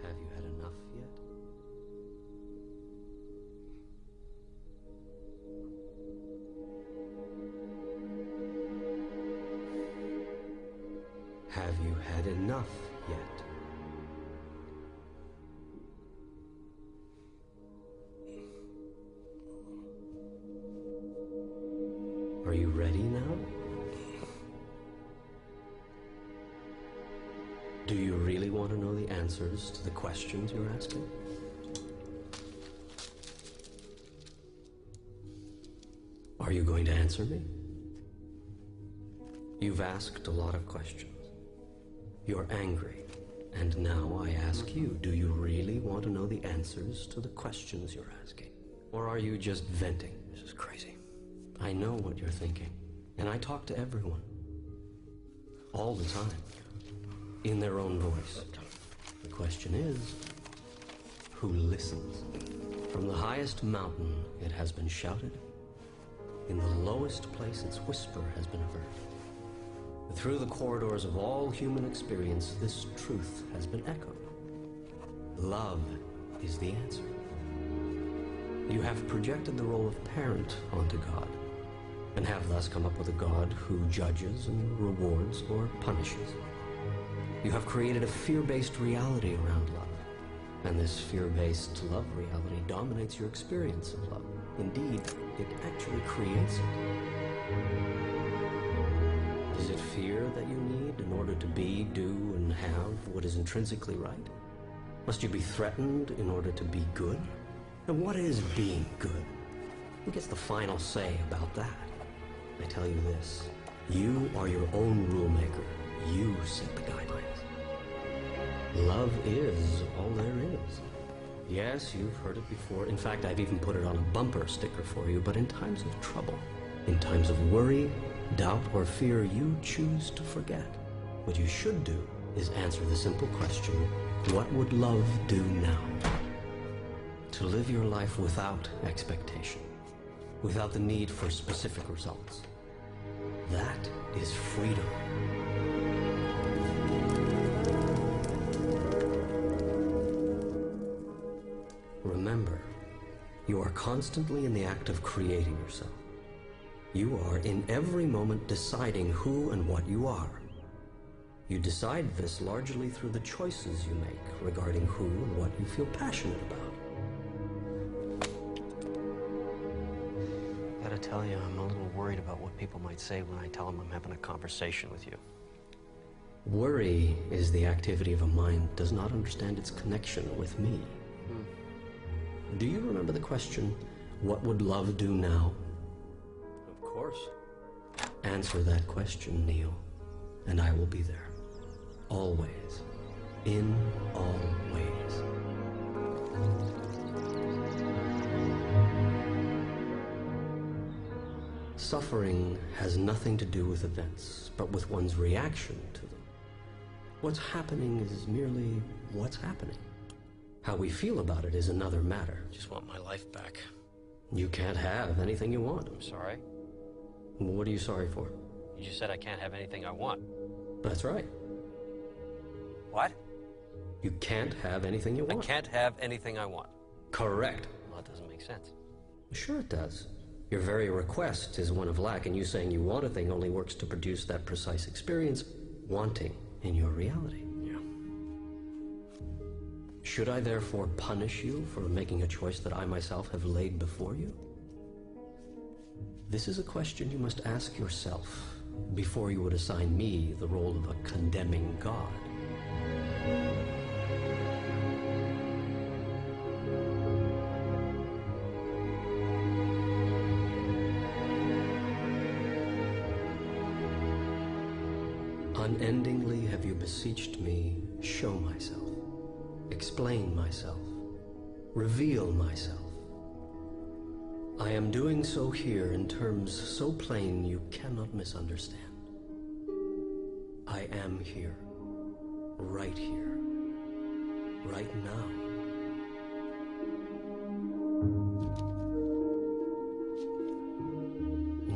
Have you had enough yet? Have you had enough yet? Are you ready now? Do you really want to know the answers to the questions you're asking? Are you going to answer me? You've asked a lot of questions. You're angry. And now I ask you, do you really want to know the answers to the questions you're asking? Or are you just venting? This is crazy. I know what you're thinking. And I talk to everyone. All the time. In their own voice. The question is, who listens? From the highest mountain it has been shouted. In the lowest place its whisper has been heard. Through the corridors of all human experience, this truth has been echoed. Love is the answer. You have projected the role of parent onto God, and have thus come up with a God who judges and rewards or punishes. You have created a fear-based reality around love, and this fear-based love reality dominates your experience of love. Indeed, it actually creates it. Is it fear that you need in order to be, do, and have what is intrinsically right? Must you be threatened in order to be good? And what is being good? Who gets the final say about that? I tell you this, you are your own rule maker. You set the guidelines. Love is all there is. Yes, you've heard it before. In fact, I've even put it on a bumper sticker for you, but in times of trouble, in times of worry, doubt, or fear, you choose to forget. What you should do is answer the simple question, what would love do now? To live your life without expectation, without the need for specific results. That is freedom. Remember, you are constantly in the act of creating yourself. You are in every moment deciding who and what you are. You decide this largely through the choices you make regarding who and what you feel passionate about. I gotta tell you, I'm a little worried about what people might say when I tell them I'm having a conversation with you. Worry is the activity of a mind that does not understand its connection with me. Do you remember the question, what would love do now? Of course. Answer that question, Neil, and I will be there. Always. In all ways. Suffering has nothing to do with events, but with one's reaction to them. What's happening is merely what's happening. How we feel about it is another matter. Just want my life back. You can't have anything you want. I'm sorry. What are you sorry for? You just said I can't have anything I want. That's right. What? You can't have anything you want. I can't have anything I want. Correct. Well, that doesn't make sense. Sure it does. Your very request is one of lack, and you saying you want a thing only works to produce that precise experience, wanting, in your reality. Yeah. Should I therefore punish you for making a choice that I myself have laid before you? This is a question you must ask yourself before you would assign me the role of a condemning God. Unendingly have you beseeched me, show myself, explain myself, reveal myself. I am doing so here in terms so plain you cannot misunderstand. I am here, right now.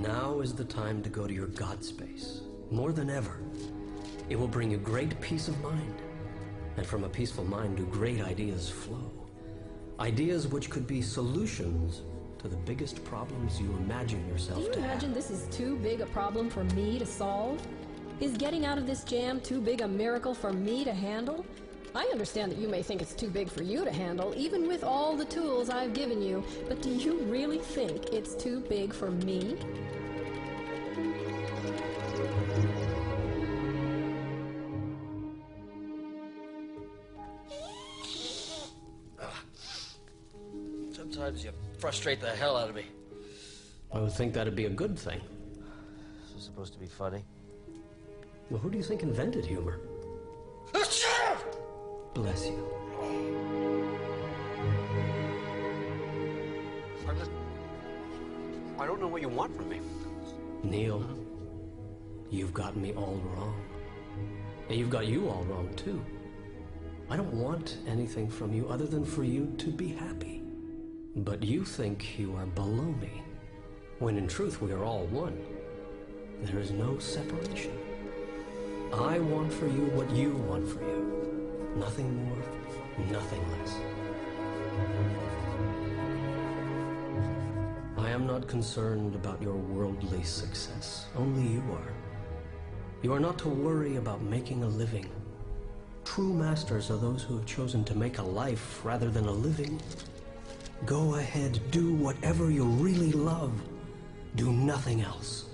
Now is the time to go to your God space, more than ever. It will bring you great peace of mind, and from a peaceful mind do great ideas flow. Ideas which could be solutions to the biggest problems you imagine yourself to have. Do you imagine this is too big a problem for me to solve? Is getting out of this jam too big a miracle for me to handle? I understand that you may think it's too big for you to handle, even with all the tools I've given you, but do you really think it's too big for me? Sometimes you frustrate the hell out of me. I would think that'd be a good thing. This is supposed to be funny. Well, who do you think invented humor? Bless you. I don't know what you want from me. Neil, you've got me all wrong. And you've got you all wrong, too. I don't want anything from you other than for you to be happy. But you think you are below me, when in truth we are all one. There is no separation. I want for you what you want for you. Nothing more, nothing less. I am not concerned about your worldly success. Only you are. You are not to worry about making a living. True masters are those who have chosen to make a life rather than a living. Go ahead, do whatever you really love. Do nothing else.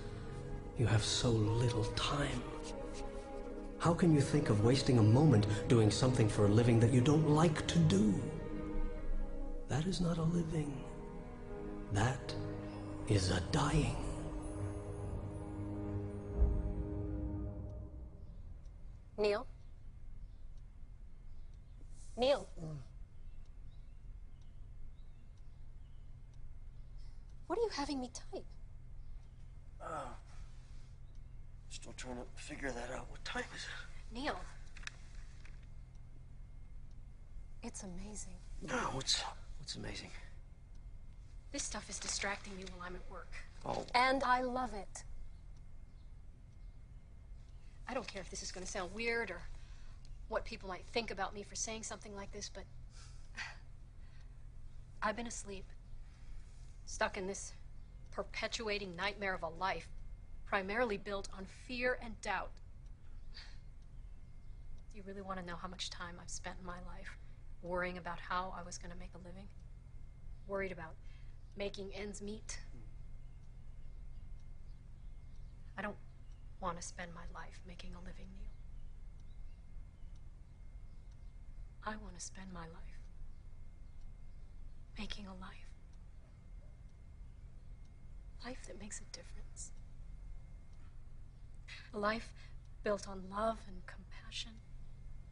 You have so little time. How can you think of wasting a moment doing something for a living that you don't like to do? That is not a living. That is a dying. Neil? Neil? What are you having me type? Still trying to figure that out. What time is it? Neil. It's amazing. Oh, what's amazing? This stuff is distracting me while I'm at work. Oh. And I love it. I don't care if this is going to sound weird or what people might think about me for saying something like this, but I've been asleep, stuck in this perpetuating nightmare of a life, primarily built on fear and doubt. you really want to know how much time I've spent in my life worrying about how I was going to make a living? Worried about making ends meet? I don't want to spend my life making a living, Neil. I want to spend my life making a life. Life that makes a difference. A life built on love and compassion.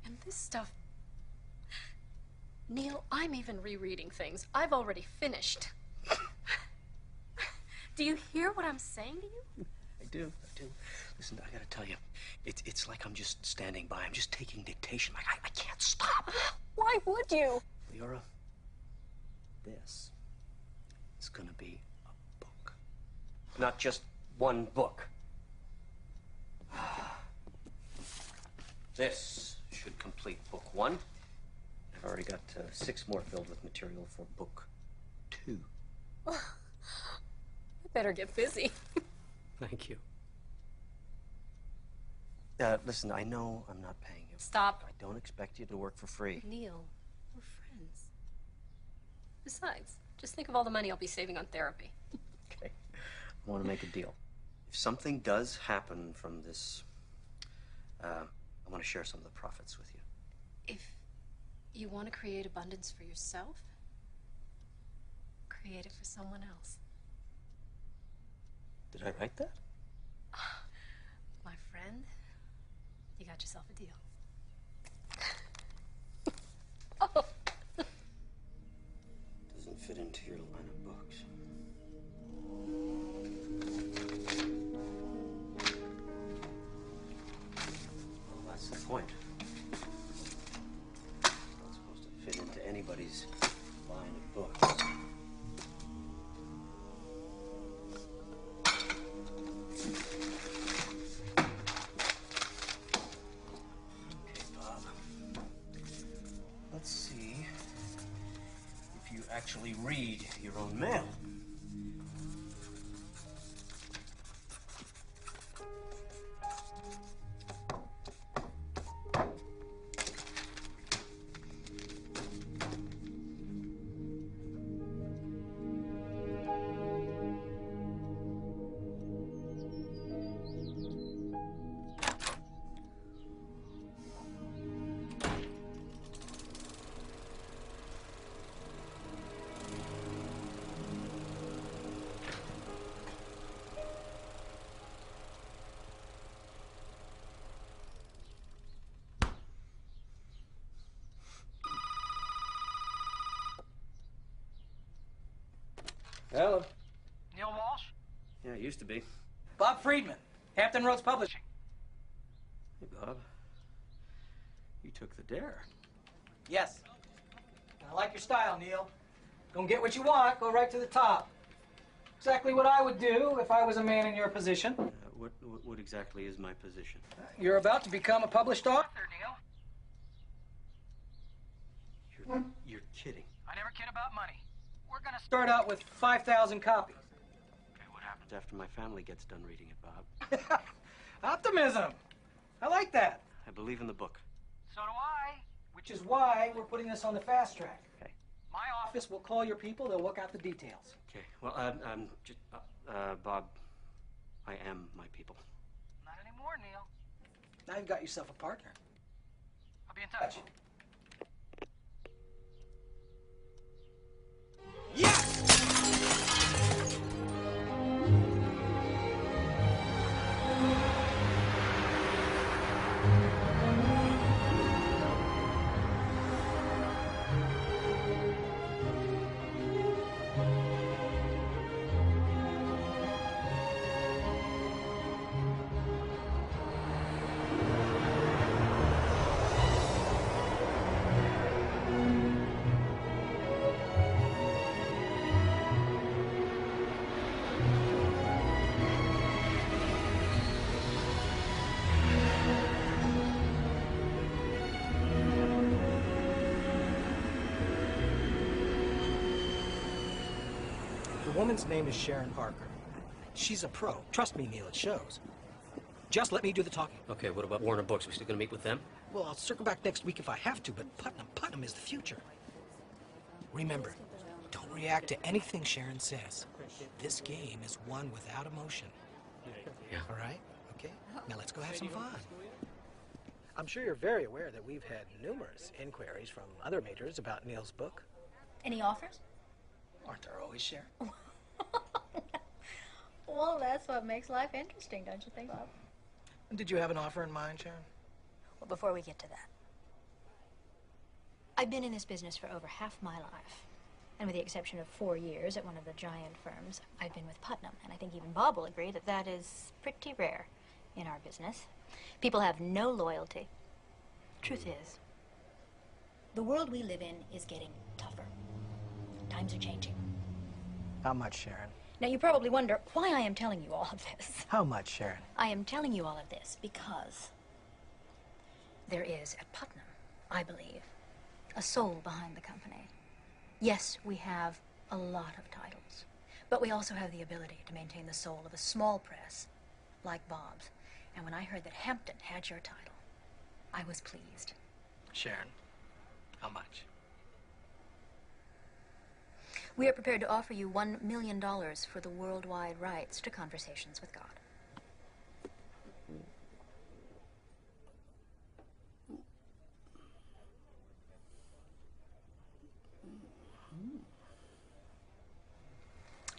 And this stuff... Neil, I'm even rereading things I've already finished. Do you hear what I'm saying to you? I do. Listen, I gotta tell you, it's like I'm just standing by. I'm just taking dictation. Like, I can't stop. Why would you? Leora, this is gonna be a book. Not just one book. This should complete book 1. I've already got 6 more filled with material for book 2. I better get busy. Thank you. Listen, I know I'm not paying you. Stop. I don't expect you to work for free. Neil, we're friends. Besides, just think of all the money I'll be saving on therapy. Okay. I want to make a deal. If something does happen from this, I want to share some of the profits with you. If you want to create abundance for yourself, create it for someone else. Did I write that? My friend, you got yourself a deal. Oh. Doesn't fit into your line of books. Well, that's the point. It's not supposed to fit into anybody's line of books. Actually read your own mail. Hello. Neil Walsh? Yeah, it used to be. Bob Friedman, Hampton Roads Publishing. Hey, Bob. You took the dare. Yes. I like your style, Neil. Don't get what you want, go right to the top. Exactly what I would do if I was a man in your position. What exactly is my position? You're about to become a published author, Neil. You're kidding. I never kid about money. We're gonna start out with 5,000 copies. Okay, what happens after my family gets done reading it, Bob? Optimism. I like that. I believe in the book. So do I. Which is why we're putting this on the fast track. Okay. My office will call your people. They'll work out the details. Okay. Well, Bob, I am my people. Not anymore, Neil. Now you've got yourself a partner. I'll be in touch. The woman's name is Sharon Parker. She's a pro. Trust me, Neil, it shows. Just let me do the talking. Okay, what about Warner Books? We still gonna meet with them? Well, I'll circle back next week if I have to, but Putnam is the future. Remember, don't react to anything Sharon says. This game is won without emotion. Yeah. All right? Okay? Now let's go have some fun. I'm sure you're very aware that we've had numerous inquiries from other majors about Neil's book. Any offers? Aren't there always, Sharon? Well, that's what makes life interesting, don't you think, Bob? Did you have an offer in mind, Sharon? Well, before we get to that, I've been in this business for over half my life. And with the exception of 4 years at one of the giant firms, I've been with Putnam. And I think even Bob will agree that that is pretty rare in our business. People have no loyalty. Truth is, the world we live in is getting tougher. Times are changing. How much, Sharon? Now, you probably wonder why I am telling you all of this. How much, Sharon? I am telling you all of this because there is at Putnam, I believe, a soul behind the company. Yes, we have a lot of titles, but we also have the ability to maintain the soul of a small press like Bob's. And when I heard that Hampton had your title, I was pleased. Sharon, how much? We are prepared to offer you $1 million for the worldwide rights to Conversations with God.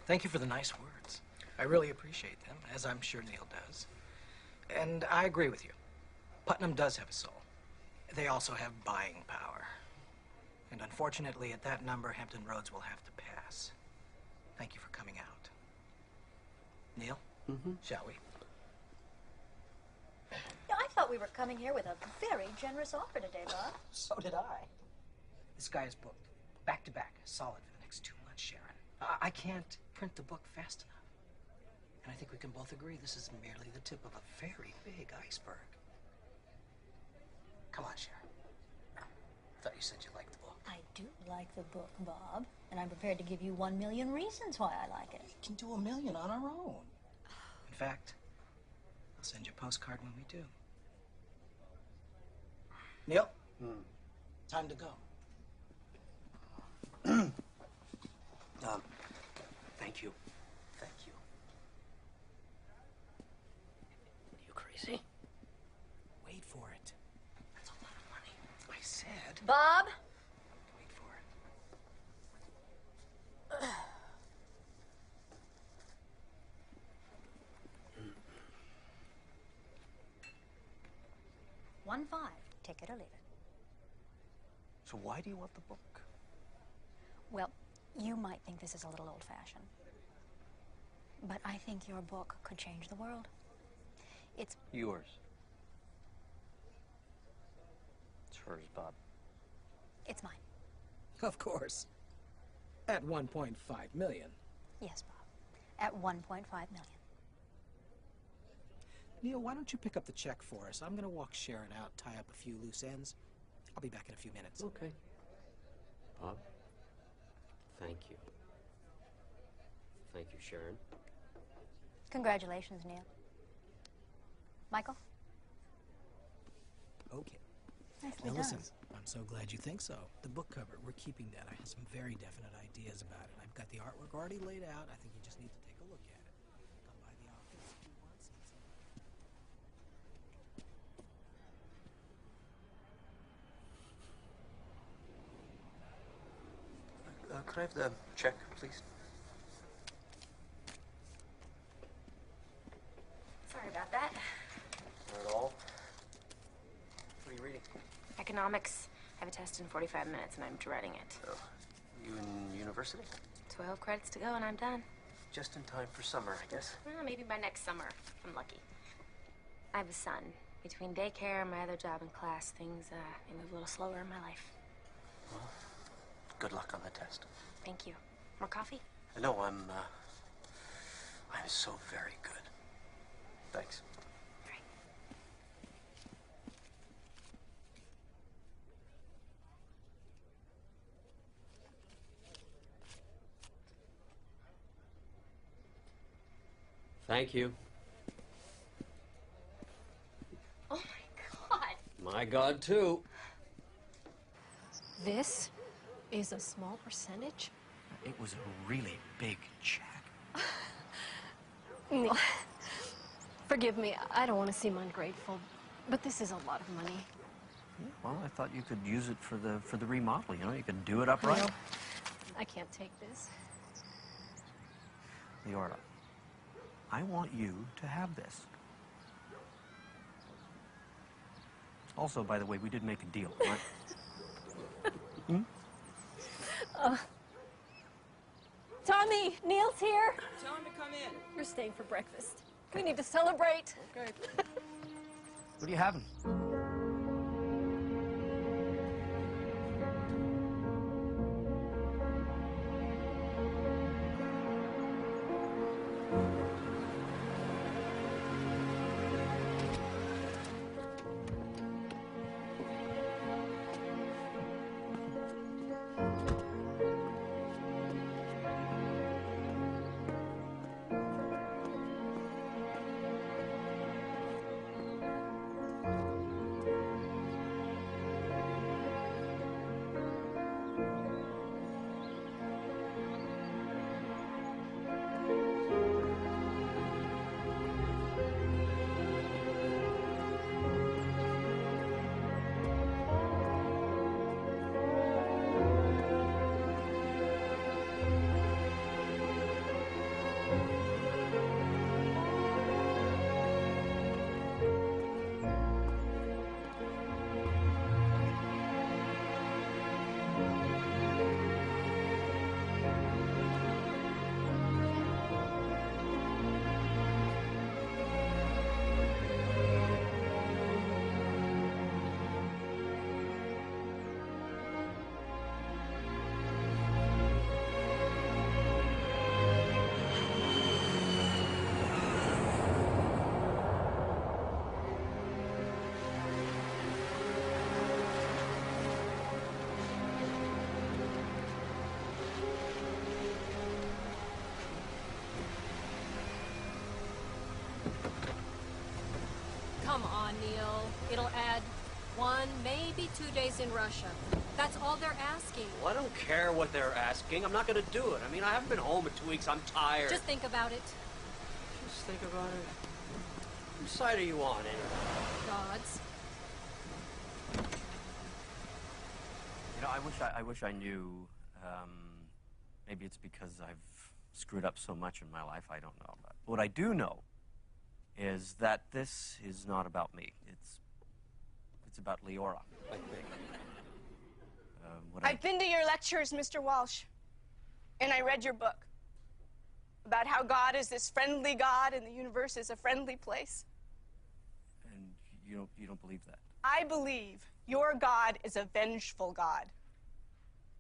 Thank you for the nice words. I really appreciate them, as I'm sure Neil does. And I agree with you. Putnam does have a soul. They also have buying power. And unfortunately, at that number, Hampton Roads will have to pass. Thank you for coming out. Neil, shall we? Yeah, I thought we were coming here with a very generous offer today, Bob. So did I. This guy is booked, back to back, solid for the next 2 months, Sharon. I can't print the book fast enough. And I think we can both agree this is merely the tip of a very big iceberg. Come on, Sharon. I thought you said you liked the book. I do like the book, Bob, and I'm prepared to give you 1 million reasons why I like it. We can do $1 million on our own. In fact, I'll send you a postcard when we do. Neil, time to go. Thank you. Thank you. Are you crazy? Wait for it. That's a lot of money. I said. Bob? Wait for it. 1-5. Take it or leave it. So why do you want the book? Well, you might think this is a little old-fashioned, but I think your book could change the world. It's Yours. It's hers, Bob. It's mine. Of course. At 1.5 million. Yes, Bob. At 1.5 million. Neil, why don't you pick up the check for us? I'm going to walk Sharon out, tie up a few loose ends. I'll be back in a few minutes. Okay. Bob, thank you. Thank you, Sharon. Congratulations, Neil. Michael? Okay. Nicely Now done. listen, I'm so glad you think so. The book cover, we're keeping that. I have some very definite ideas about it. I've got the artwork already laid out. I think you just need to take a look at it. Come by the office if you want some. Could I have the check, please? Sorry about that. Not at all. What are you reading? Economics. I have a test in 45 minutes and I'm dreading it. Oh, you in university? 12 credits to go and I'm done. Just in time for summer, I guess. Well, maybe by next summer, if I'm lucky. I have a son. Between daycare and my other job and class, things they move a little slower in my life. Well, good luck on the test. Thank you. More coffee? No, I'm so very good. Thanks. Thank you. Oh, my God. My My God, too. This is a small percentage? It was a really big check. Neil, forgive me. I don't want to seem ungrateful, but this is a lot of money. Yeah, well, I thought you could use it for the remodel. You know, you could do it upright. Neil, I can't take this. Leora, I want you to have this. Also, by the way, we did make a deal, right? Hmm? Tommy, Neil's here. Tell him to come in. You're staying for breakfast. We need to celebrate. Okay. What are you having? Come on, Neil. It'll add 1, maybe 2 days in Russia. That's all they're asking. Well, I don't care what they're asking. I'm not going to do it. I mean, I haven't been home in 2 weeks. I'm tired. Just think about it. Just think about it. Whose side are you on, anyway? God's. You know, I wish I knew. Maybe it's because I've screwed up so much in my life. I don't know. But what I do know is that this is not about me. It's about Leora, I think. I've been to your lectures, Mr. Walsh, and I read your book about how God is this friendly God and the universe is a friendly place. And you don't believe that? I believe your God is a vengeful God.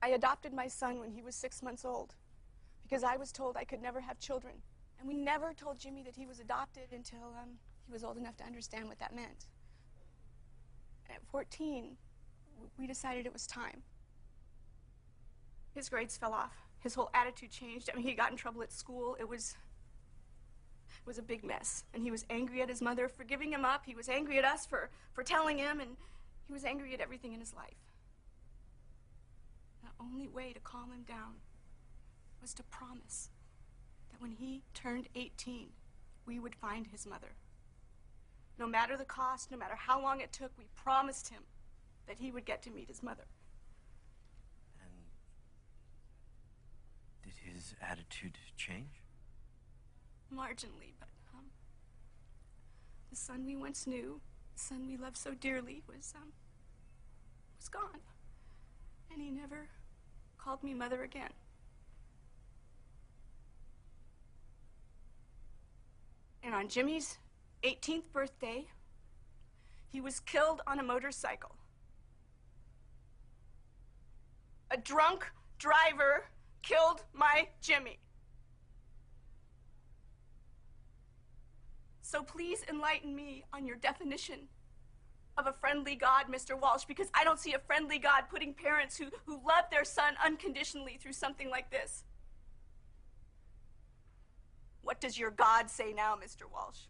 I adopted my son when he was 6 months old because I was told I could never have children. And we never told Jimmy that he was adopted until he was old enough to understand what that meant. And at 14, we decided it was time. His grades fell off. His whole attitude changed. I mean, he got in trouble at school. It was a big mess. And he was angry at his mother for giving him up. He was angry at us for telling him, and he was angry at everything in his life. The only way to calm him down was to promise that when he turned 18, we would find his mother. No matter the cost, no matter how long it took, we promised him that he would get to meet his mother. And did his attitude change? Marginally, but the son we once knew, the son we loved so dearly, was gone. And he never called me mother again. And on Jimmy's 18th birthday, he was killed on a motorcycle. A drunk driver killed my Jimmy. So please enlighten me on your definition of a friendly God, Mr. Walsh, because I don't see a friendly God putting parents who love their son unconditionally through something like this. What does your God say now, Mr. Walsh?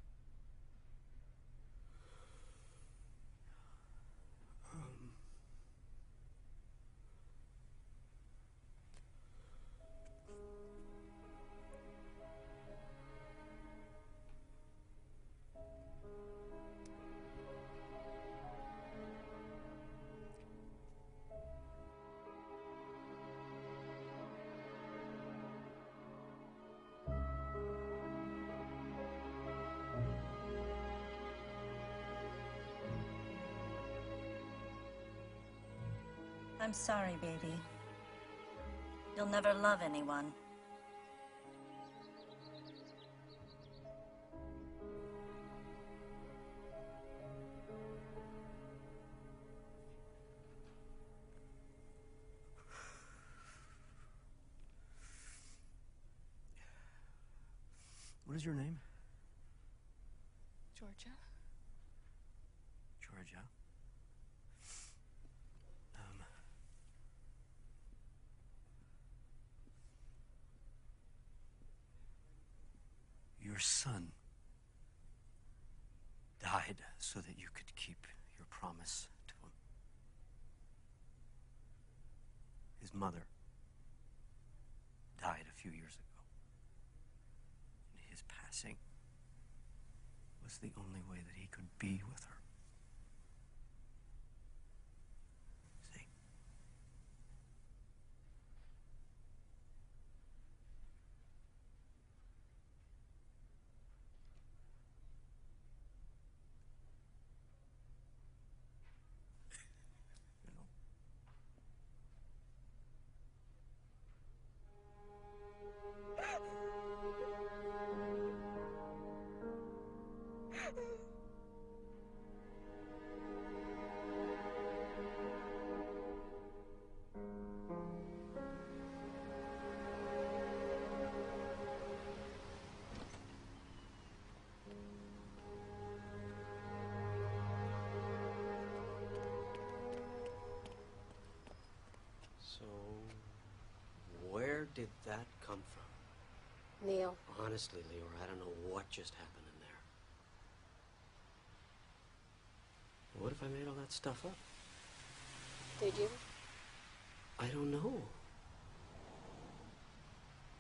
I'm sorry, baby. You'll never love anyone. What is your name? Georgia? Georgia. Your son died so that you could keep your promise to him. His mother died a few years ago. And his passing was the only way that he could be with her. See? So, where did that come from? Neil. Honestly, Leora, I don't know what just happened in there. What if I made all that stuff up? Did you? I don't know.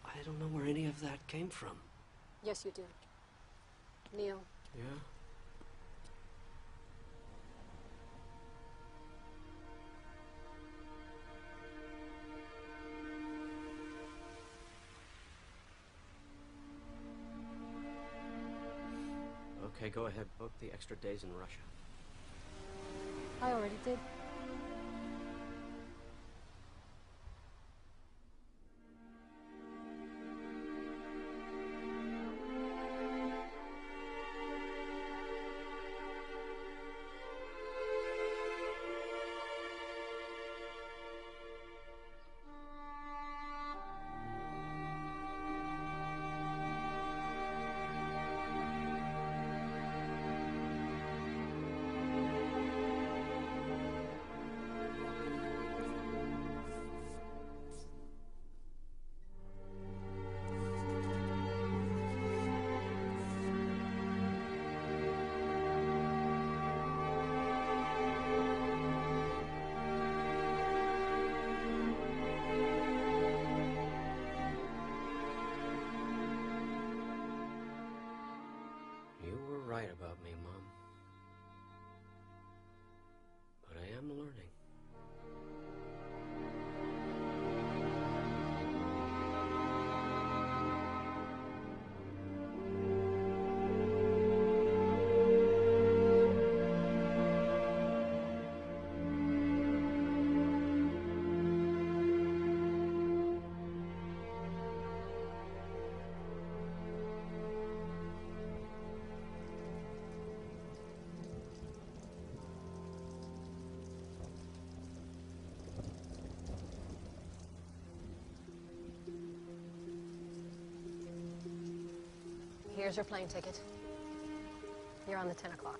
I don't know where any of that came from. Yes, you did. Neil. Yeah? Okay, go ahead. Book the extra days in Russia. I already did. You were right about me, Mom. But I am learning. Here's your plane ticket. You're on the 10 o'clock.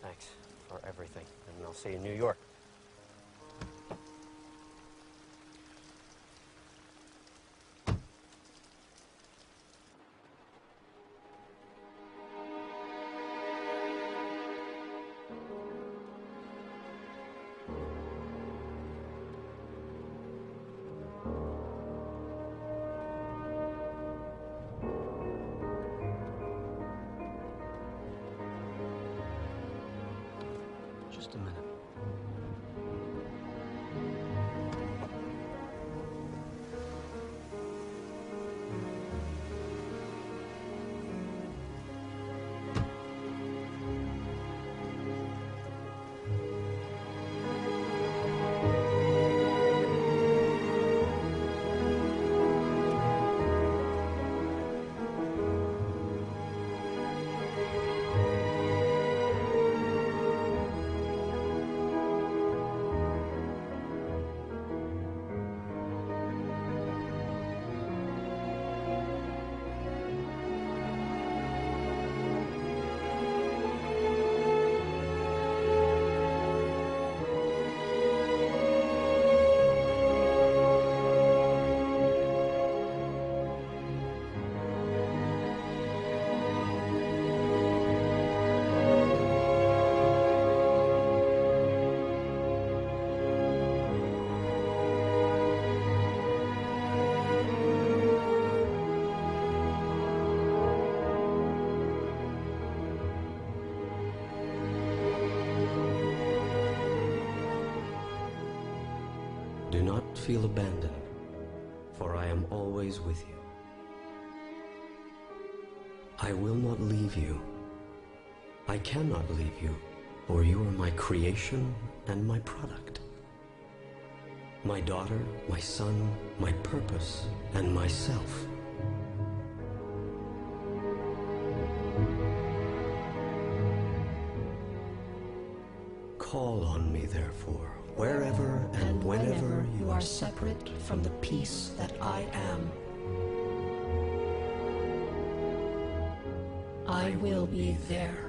Thanks for everything, and I'll see you in New York. Just a minute. Do not feel abandoned, for I am always with you. I will not leave you. I cannot leave you, for you are my creation and my product. My daughter, my son, my purpose, and myself. Call on me, therefore, wherever and whenever you are separate from the peace that I am. I will be there.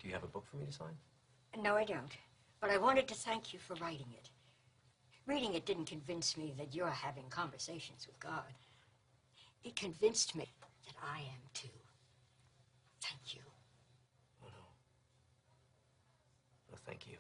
Do you have a book for me to sign? No, I don't. But I wanted to thank you for writing it. Reading it didn't convince me that you're having conversations with God. It convinced me that I am too. Thank you. Oh, no. No, thank you.